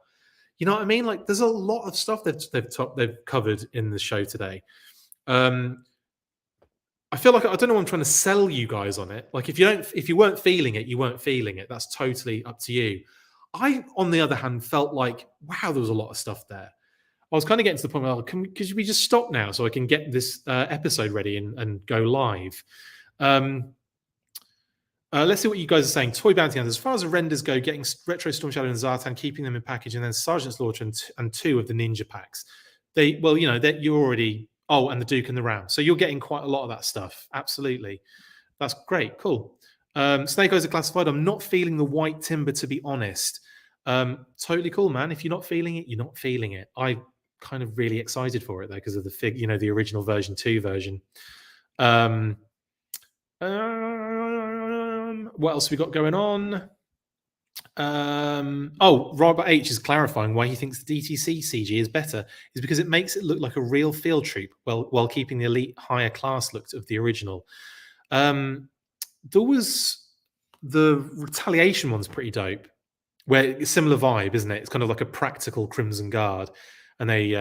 You know what I mean? Like, there's a lot of stuff they've covered in the show today. I feel like, I don't know, I'm trying to sell you guys on it. Like, if you weren't feeling it, you weren't feeling it. That's totally up to you. I, on the other hand, felt like, wow, there was a lot of stuff there. I was kind of getting to the point where, could we just stop now so I can get this episode ready and go live? Let's see what you guys are saying. Toy Bounty Hunters. As far as the renders go, getting Retro Storm Shadow and Zartan, keeping them in package, and then Sergeant's Launcher and 2 of the Ninja packs. Well, you know, that you're already... Oh, and the Duke and the Ram. So you're getting quite a lot of that stuff. Absolutely. That's great. Cool. Snake Eyes are classified. I'm not feeling the white Timber, to be honest. Totally cool, man. If you're not feeling it, you're not feeling it. I kind of really excited for it though, because of the you know, the original version 2 version. What else have we got going on? Robert H is clarifying why he thinks the DTC CG is better is because it makes it look like a real field troop while keeping the elite higher class look of the original. There was the Retaliation one's pretty dope, where it's similar vibe, isn't it? It's kind of like a practical Crimson Guard, and they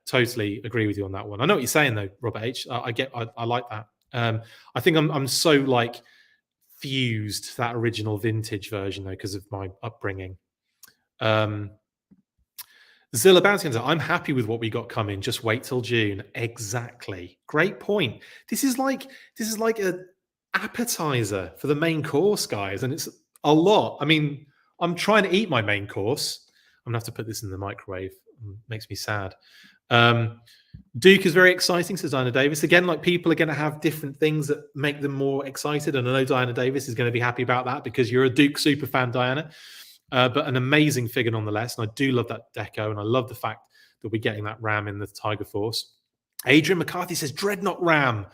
totally agree with you on that one. I know what you're saying though, Robert H. I like that. I think I'm so like fused to that original vintage version though, because of my upbringing. Zilla Bounty Hunter, I'm happy with what we got coming. Just wait till June. Exactly. Great point. This is like a appetizer for the main course, guys, and it's a lot. I mean, I'm trying to eat my main course. I'm gonna have to put this in the microwave. It makes me sad. Duke is very exciting, says Diana Davis. Again, like people are going to have different things that make them more excited. And I know Diana Davis is going to be happy about that because you're a Duke super fan, Diana. But an amazing figure nonetheless. And I do love that deco. And I love the fact that we're getting that Ram in the Tiger Force. Adrian McCarthy says Dreadnought Ram.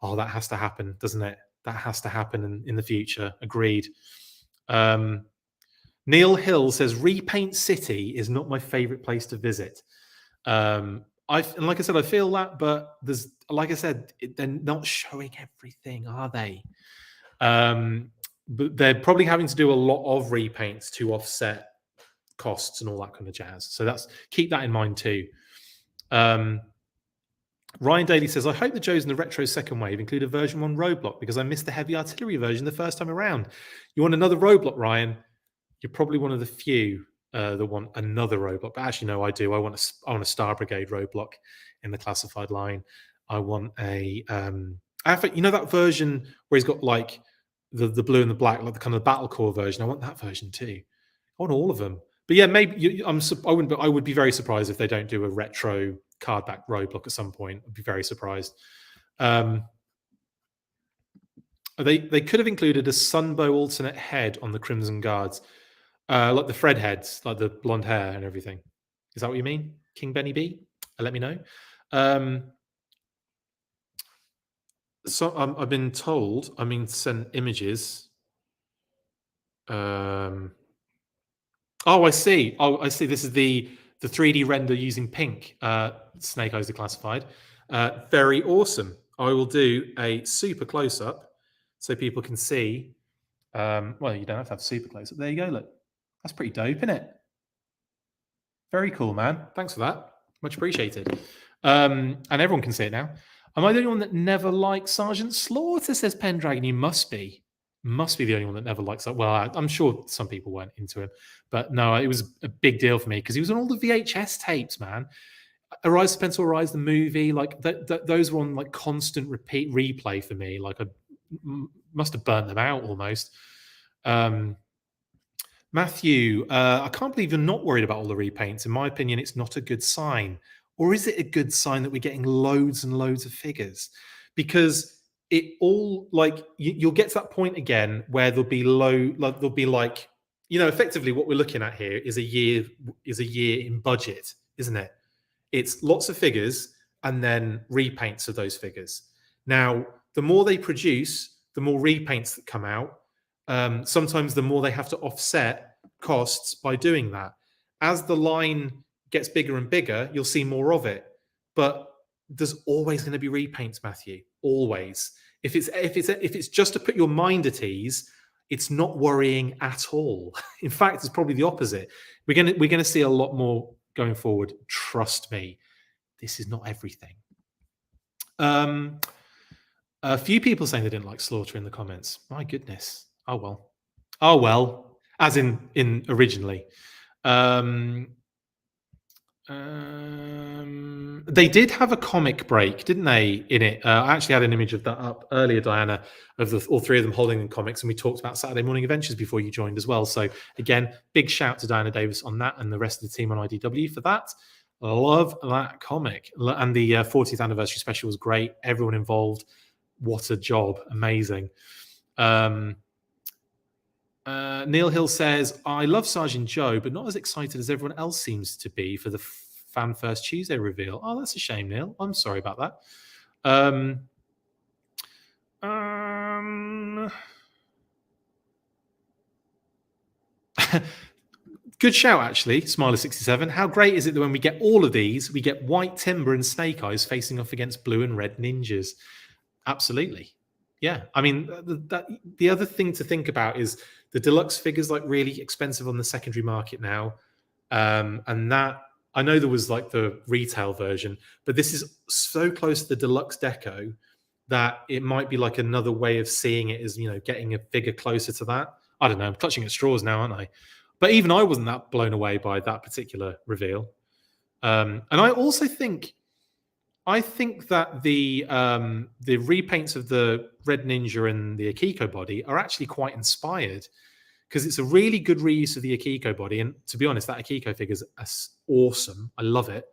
Oh, that has to happen, doesn't it? That has to happen in the future. Agreed. Neil Hill says Repaint City is not my favorite place to visit. And like I said, I feel that, but there's, like I said, they're not showing everything, are they? But they're probably having to do a lot of repaints to offset costs and all that kind of jazz. So keep that in mind too. Ryan Daly says, I hope the Joes in the retro second wave include a version 1 roadblock because I missed the heavy artillery version the first time around. You want another roadblock, Ryan? You're probably one of the few that want another roadblock. But actually, no, I do. I want a Star Brigade roadblock in the classified line. I want a that version where he's got like the blue and the black, like the kind of battle core version. I want that version too. I want all of them. But yeah, maybe I would be very surprised if they don't do a retro card back roadblock at some point. I'd be very surprised. They could have included a Sunbow alternate head on the Crimson Guards, like the Fred heads, like the blonde hair and everything. Is that what you mean, King Benny B? Let me know. So I've been told. I mean, send images. Oh, I see. This is the 3D render using pink. Snake Eyes Declassified. Very awesome. I will do a super close up so people can see. Well, you don't have to have super close up. There you go. Look, that's pretty dope, isn't it? Very cool, man. Thanks for that. Much appreciated. And everyone can see it now. Am I the only one that never liked Sergeant Slaughter? Says Pendragon. You must be. Must be the only one that never likes that. Well, I'm sure some people weren't into him, but no, it was a big deal for me because he was on all the VHS tapes, man. Arise, Spencer, Arise, the movie, like those were on like constant replay for me. Like I must have burnt them out almost. Matthew, I can't believe you're not worried about all the repaints. In my opinion, it's not a good sign. Or is it a good sign that we're getting loads and loads of figures? Because it all, like, you'll get to that point again where there'll be effectively what we're looking at here is a year in budget, isn't it? It's lots of figures and then repaints of those figures. Now, the more they produce, the more repaints that come out. Sometimes the more they have to offset costs by doing that. As the line gets bigger and bigger, you'll see more of it. But there's always going to be repaints, Matthew. Always. If it's just to put your mind at ease, it's not worrying at all. In fact, it's probably the opposite. We're going to see a lot more going forward. Trust me. This is not everything. A few people saying they didn't like Slaughter in the comments. My goodness. Oh well. As in originally. They did have a comic break, didn't they, in it? I actually had an image of that up earlier, Diana, of all three of them holding in comics, and we talked about Saturday Morning Adventures before you joined as well. So again, big shout to Diana Davis on that and the rest of the team on IDW for that. Love that comic. And the 40th anniversary special was great. Everyone involved. What a job. Amazing. Neil Hill says, I love Sergeant Joe, but not as excited as everyone else seems to be for the Fan First Tuesday reveal. Oh, that's a shame, Neil. I'm sorry about that. Good shout, actually, Smiler67. How great is it that when we get all of these, we get White Timber and Snake Eyes facing off against blue and red ninjas? Absolutely. Yeah. I mean, the other thing to think about is the deluxe figures like really expensive on the secondary market now. And that, I know there was like the retail version, but this is so close to the deluxe deco that it might be like another way of seeing it as, getting a figure closer to that. I don't know. I'm clutching at straws now, aren't I? But even I wasn't that blown away by that particular reveal. And I also think that the repaints of the Red Ninja and the Akiko body are actually quite inspired because it's a really good reuse of the Akiko body. And to be honest, that Akiko figure is awesome. I love it.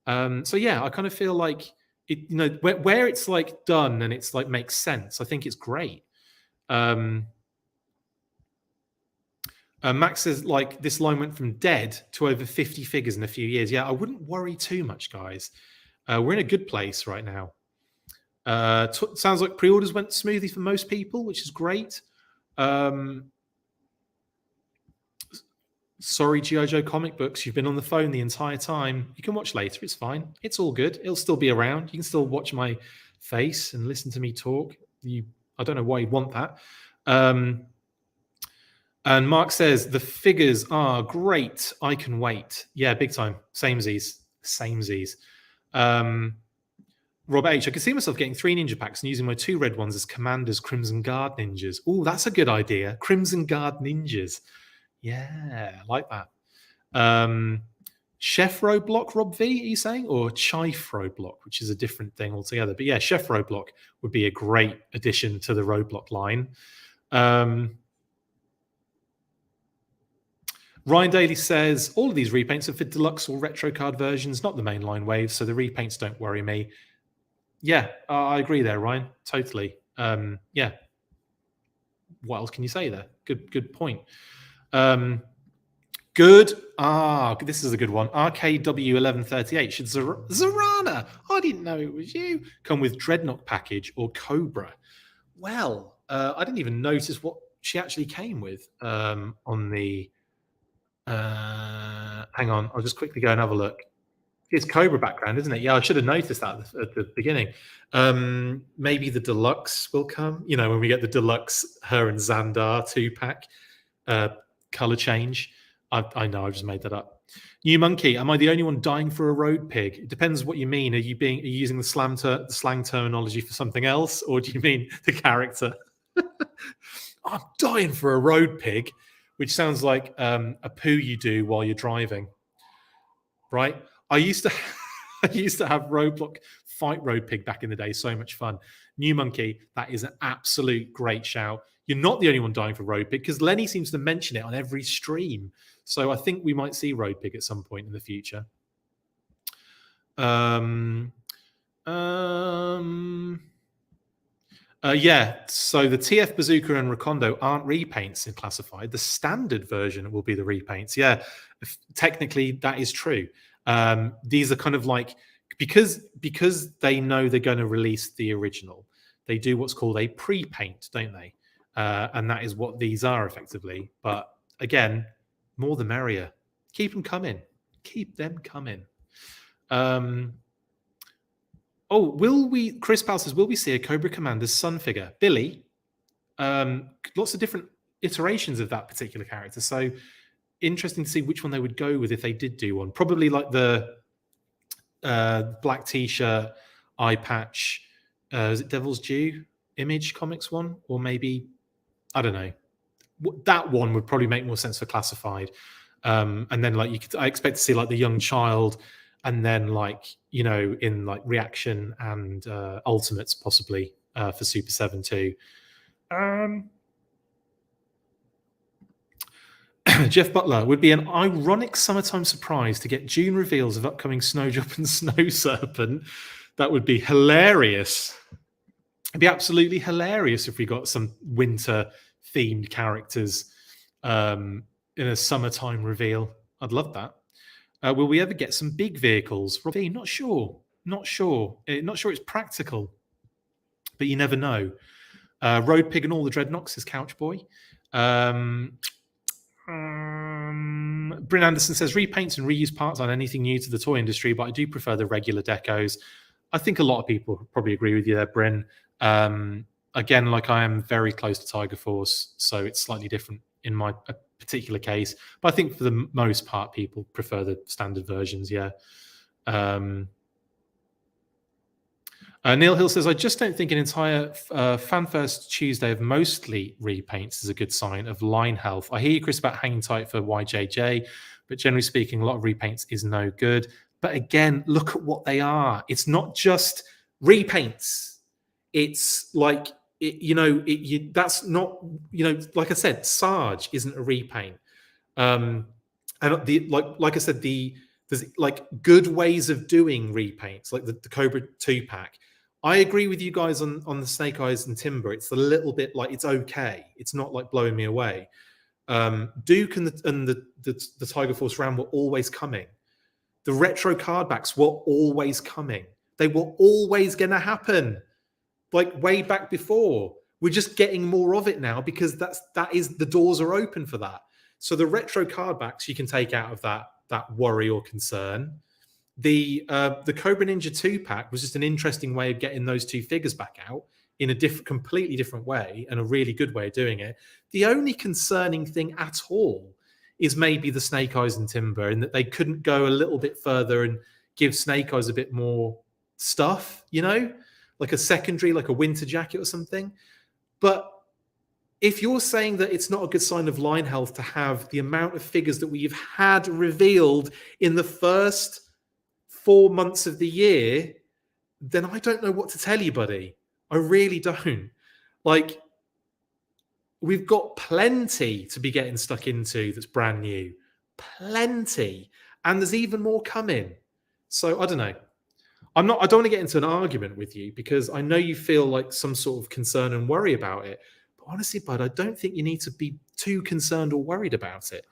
So yeah, I kind of feel like it, where it's like done and it's like makes sense. I think it's great. Um, Max says like this line went from dead to over 50 figures in a few years. Yeah, I wouldn't worry too much, guys. We're in a good place right now. Sounds like pre-orders went smoothly for most people, which is great. Sorry, G.I. Joe comic books. You've been on the phone the entire time. You can watch later. It's fine. It's all good. It'll still be around. You can still watch my face and listen to me talk. I don't know why you'd want that. And Mark says the figures are great. I can wait. Yeah, big time. Samesies. Rob H. I can see myself getting 3 ninja packs and using my 2 red ones as Commander's Crimson Guard ninjas. Oh, that's a good idea. Crimson Guard ninjas. Yeah, I like that. Chef Roadblock, Rob V, are you saying? Or Chife Roadblock, which is a different thing altogether. But yeah, Chef Roadblock would be a great addition to the Roadblock line. Ryan Daly says, all of these repaints are for deluxe or retro card versions, not the mainline waves, so the repaints don't worry me. Yeah, I agree there, Ryan. Totally. Yeah. What else can you say there? Good point. Good. This is a good one. RKW1138. Should Zarana, I didn't know it was you, come with Dreadnought package or Cobra? Well, I didn't even notice what she actually came with on the... hang on, I'll just quickly go and have a look. It's Cobra background, isn't it? Yeah, I should have noticed that at the beginning. Maybe the deluxe will come. When we get the deluxe, her and Xandar 2-pack color change. I know, I just made that up. New Monkey, am I the only one dying for a road pig? It depends what you mean. Are you using the slang terminology for something else, or do you mean the character? I'm dying for a road pig, which sounds like a poo you do while you're driving, right? I used to have Roadblock fight road pig back in the day. So much fun. New Monkey, that is an absolute great shout. You're not the only one dying for road pig because Lenny seems to mention it on every stream. So I think we might see road pig at some point in the future. Yeah, so the TF Bazooka and Recondo aren't repaints in classified. The standard version will be the repaints. Yeah, technically that is true. These are kind of like, because they know they're going to release the original, they do what's called a pre-paint, don't they? And that is what these are effectively. But again, more the merrier. Keep them coming. Keep them coming. Chris Powell says, will we see a Cobra Commander's son figure? Billy, lots of different iterations of that particular character. So interesting to see which one they would go with if they did do one. Probably like the black t-shirt, eye patch, is it Devil's Due Image Comics one? Or maybe, I don't know. That one would probably make more sense for classified. And then like I expect to see like the young child, and then like, in like reaction and ultimates possibly for Super 7 too. Jeff Butler, would be an ironic summertime surprise to get June reveals of upcoming Snowdrop and Snow Serpent. That would be hilarious. It'd be absolutely hilarious if we got some winter themed characters in a summertime reveal. I'd love that. Will we ever get some big vehicles? Robbie, not sure. Not sure it's practical, but you never know. Road Pig and all the Dreadnoughts is Couch Boy. Bryn Anderson says repaints and reuse parts aren't anything new to the toy industry, but I do prefer the regular decos. I think a lot of people probably agree with you there, Bryn. Again, like I am very close to Tiger Force, so it's slightly different in my particular case. But I think for the most part, people prefer the standard versions, yeah. Neil Hill says, I just don't think an entire Fan First Tuesday of mostly repaints is a good sign of line health. I hear you, Chris, about hanging tight for YJJ, but generally speaking, a lot of repaints is no good. But again, look at what they are. It's not just repaints. It's like, that's not, like I said, Sarge isn't a repaint. And like I said, the there's like good ways of doing repaints, like the Cobra 2-pack. I agree with you guys on the Snake Eyes and Timber. It's a little bit like, it's okay. It's not like blowing me away. Duke and the Tiger Force Ram were always coming. The retro card backs were always coming. They were always going to happen, like way back before. We're just getting more of it now because that is the doors are open for that. So the retro card backs you can take out of that worry or concern. The Cobra Ninja 2-pack was just an interesting way of getting those two figures back out in a completely different way, and a really good way of doing it. The only concerning thing at all is maybe the Snake Eyes and Timber, in that they couldn't go a little bit further and give Snake Eyes a bit more stuff, like a secondary, like a winter jacket or something. But if you're saying that it's not a good sign of line health to have the amount of figures that we've had revealed in the first 4 months of the year, then I don't know what to tell you, buddy. I really don't. Like, we've got plenty to be getting stuck into that's brand new. Plenty. And there's even more coming. So I don't know. I don't want to get into an argument with you because I know you feel like some sort of concern and worry about it. But honestly, bud, I don't think you need to be too concerned or worried about it.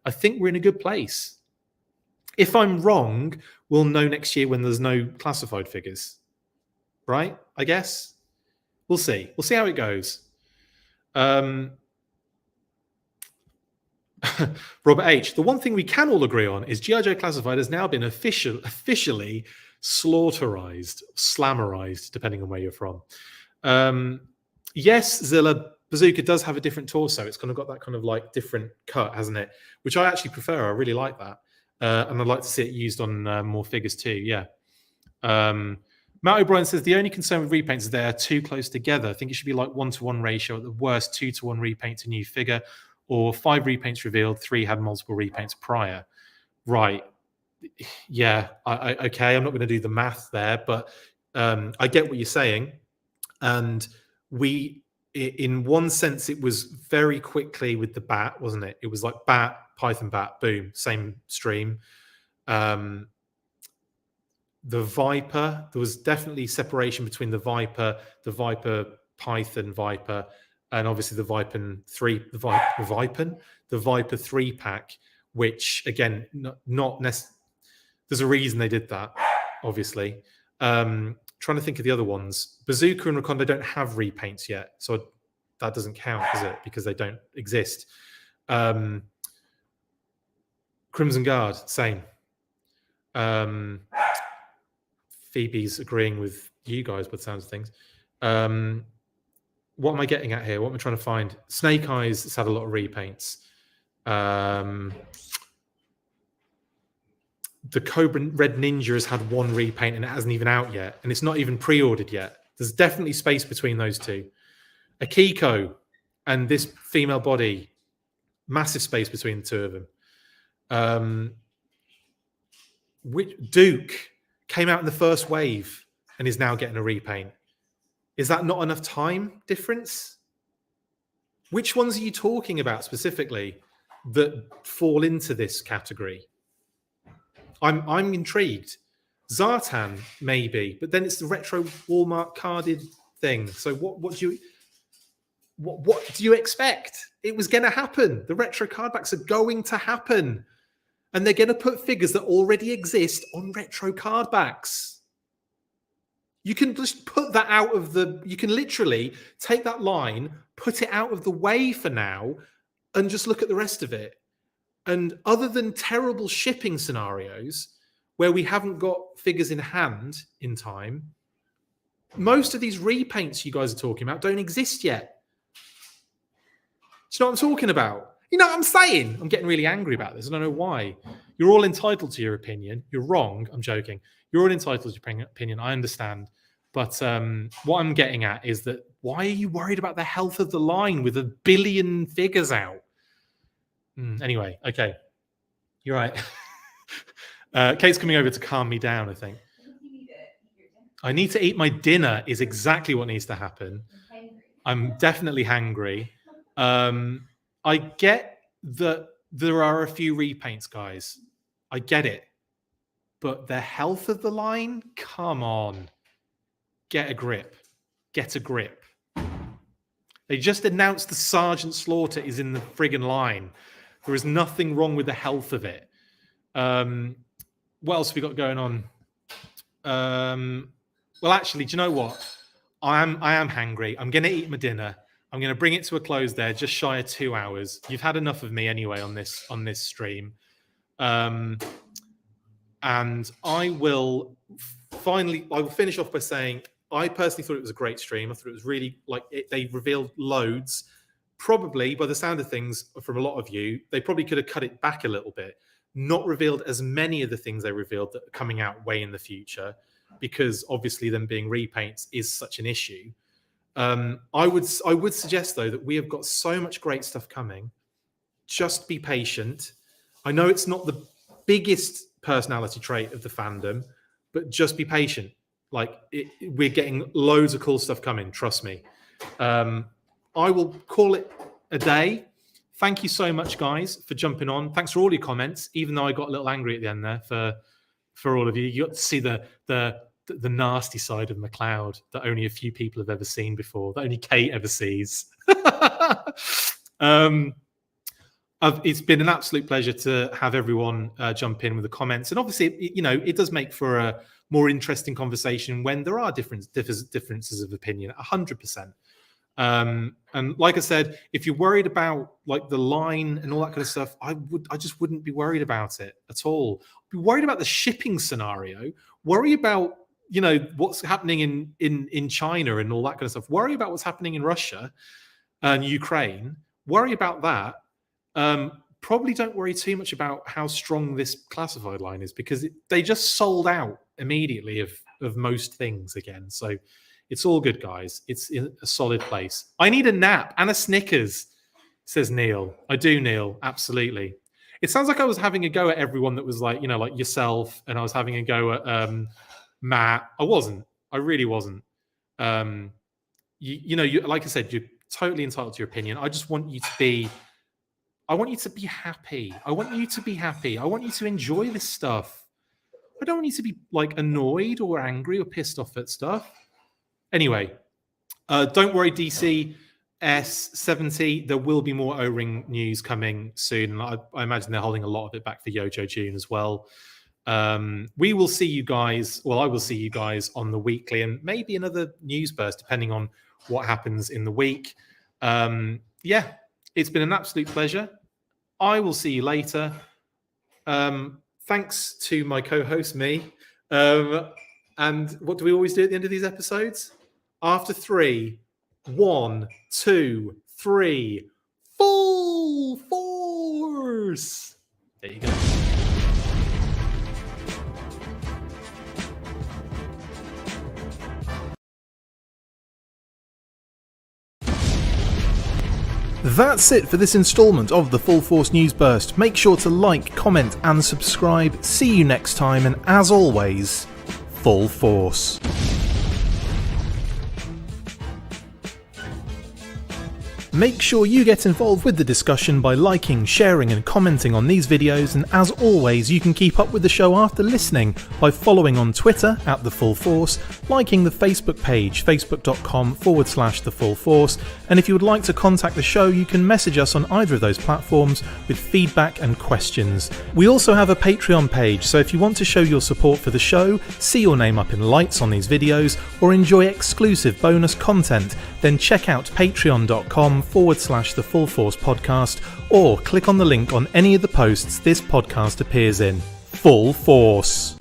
I think we're in a good place. If I'm wrong, we'll know next year when there's no classified figures. Right? I guess. We'll see. We'll see how it goes. Robert H. The one thing we can all agree on is G.I. Joe Classified has now been officially slaughterized, slammerized, depending on where you're from. Yes, Zilla, Bazooka does have a different torso. It's kind of got that kind of like different cut, hasn't it? Which I actually prefer. I really like that. And I'd like to see it used on more figures too. Yeah. Matt O'Brien says the only concern with repaints is they are too close together. I think it should be like 1-to-1 ratio, at the worst 2-to-1 repaint to new figure, or 5 repaints revealed, 3 had multiple repaints prior. Right. Yeah. Okay. I'm not going to do the math there, but I get what you're saying. And in one sense, it was very quickly with the bat, wasn't it? It was like bat, Python bat, boom, same stream. The Viper, there was definitely separation between the Viper, Python Viper, and obviously the Viper 3-pack, which again, not necessarily. There's a reason they did that, obviously. Trying to think of the other ones. Bazooka and Recondo don't have repaints yet, so that doesn't count, does it? Because they don't exist. Crimson Guard, same. Phoebe's agreeing with you guys by the sounds of things. What am I getting at here? What am I trying to find? Snake Eyes has had a lot of repaints. The Cobra Red Ninja has had 1 repaint and it hasn't even out yet. And it's not even pre-ordered yet. There's definitely space between those two. Akiko and this female body, massive space between the two of them. Duke came out in the first wave and is now getting a repaint. Is that not enough time difference? Which ones are you talking about specifically that fall into this category? I'm intrigued. Zartan, maybe, but then it's the retro Walmart carded thing. So what do you expect? It was going to happen. The retro cardbacks are going to happen. And they're going to put figures that already exist on retro cardbacks. You can just put that out of the... You can literally take that line, put it out of the way for now, and just look at the rest of it. And other than terrible shipping scenarios where we haven't got figures in hand in time, most of these repaints you guys are talking about don't exist yet. Do you know what I'm talking about? You know what I'm saying? I'm getting really angry about this. I don't know why. You're all entitled to your opinion. You're wrong. I'm joking. You're all entitled to your opinion. I understand. But what I'm getting at is that why are you worried about the health of the line with 1 billion figures out? Anyway, okay. You're right. Kate's coming over to calm me down, I think. I need to eat my dinner is exactly what needs to happen. I'm definitely hangry. I get that there are a few repaints, guys. I get it. but the health of the line, come on. Get a grip. Get a grip. They just announced the Sergeant Slaughter is in the friggin' line. There is nothing wrong with the health of it. What else have we got going on? Well, actually, do you know what? I am hangry. I'm going to eat my dinner. I'm going to bring it to a close there, just shy of 2 hours. You've had enough of me anyway on this stream. And I will finish off by saying I personally thought it was a great stream. I thought it was really they revealed loads. Probably by the sound of things from a lot of you, they probably could have cut it back a little bit, not revealed as many of the things they revealed that are coming out way in the future, because obviously them being repaints is such an issue. I would suggest though that we have got so much great stuff coming. Just be patient. I know it's not the biggest personality trait of the fandom, but just be patient. We're getting loads of cool stuff coming. Trust me. I will call it a day. Thank you so much, guys, for jumping on. Thanks for all your comments, even though I got a little angry at the end there for all of you. You got to see the nasty side of McLeod that only a few people have ever seen before, that only Kate ever sees. It's been an absolute pleasure to have everyone jump in with the comments. And obviously, it does make for a more interesting conversation when there are differences of opinion, 100%. And like I said, if you're worried about the line and all that kind of stuff, I just wouldn't be worried about it at all. Be worried about the shipping scenario. Worry about what's happening in China and all that kind of stuff. Worry about what's happening in Russia and Ukraine. Worry about that. Probably don't worry too much about how strong this classified line is, because they just sold out immediately of most things again. So it's all good, guys. It's in a solid place. I need a nap and a Snickers, says Neil. I do, Neil. Absolutely. It sounds like I was having a go at everyone that was like yourself, and I was having a go at Matt. I wasn't. I really wasn't. You like I said, you're totally entitled to your opinion. I just want you to be. I want you to be happy. I want you to be happy. I want you to enjoy this stuff. I don't want you to be annoyed or angry or pissed off at stuff. Anyway, don't worry, DC S70. There will be more O-Ring news coming soon. I imagine they're holding a lot of it back for Yojo June as well. We will see you guys. Well, I will see you guys on the weekly and maybe another news burst, depending on what happens in the week. Yeah, it's been an absolute pleasure. I will see you later. Thanks to my co-host, me. And what do we always do at the end of these episodes? After 3, 1, 2, 3, full force. There you go. That's it for this installment of the Full Force News Burst. Make sure to like, comment and subscribe. See you next time, and as always, full force. Make sure you get involved with the discussion by liking, sharing and commenting on these videos, and as always you can keep up with the show after listening by following on Twitter @TheFullForce, liking the Facebook page facebook.com/TheFullForce, and if you would like to contact the show you can message us on either of those platforms with feedback and questions. We also have a Patreon page, so if you want to show your support for the show, see your name up in lights on these videos, or enjoy exclusive bonus content, then check out patreon.com/TheFullForce podcast, or click on the link on any of the posts this podcast appears in. Full Force.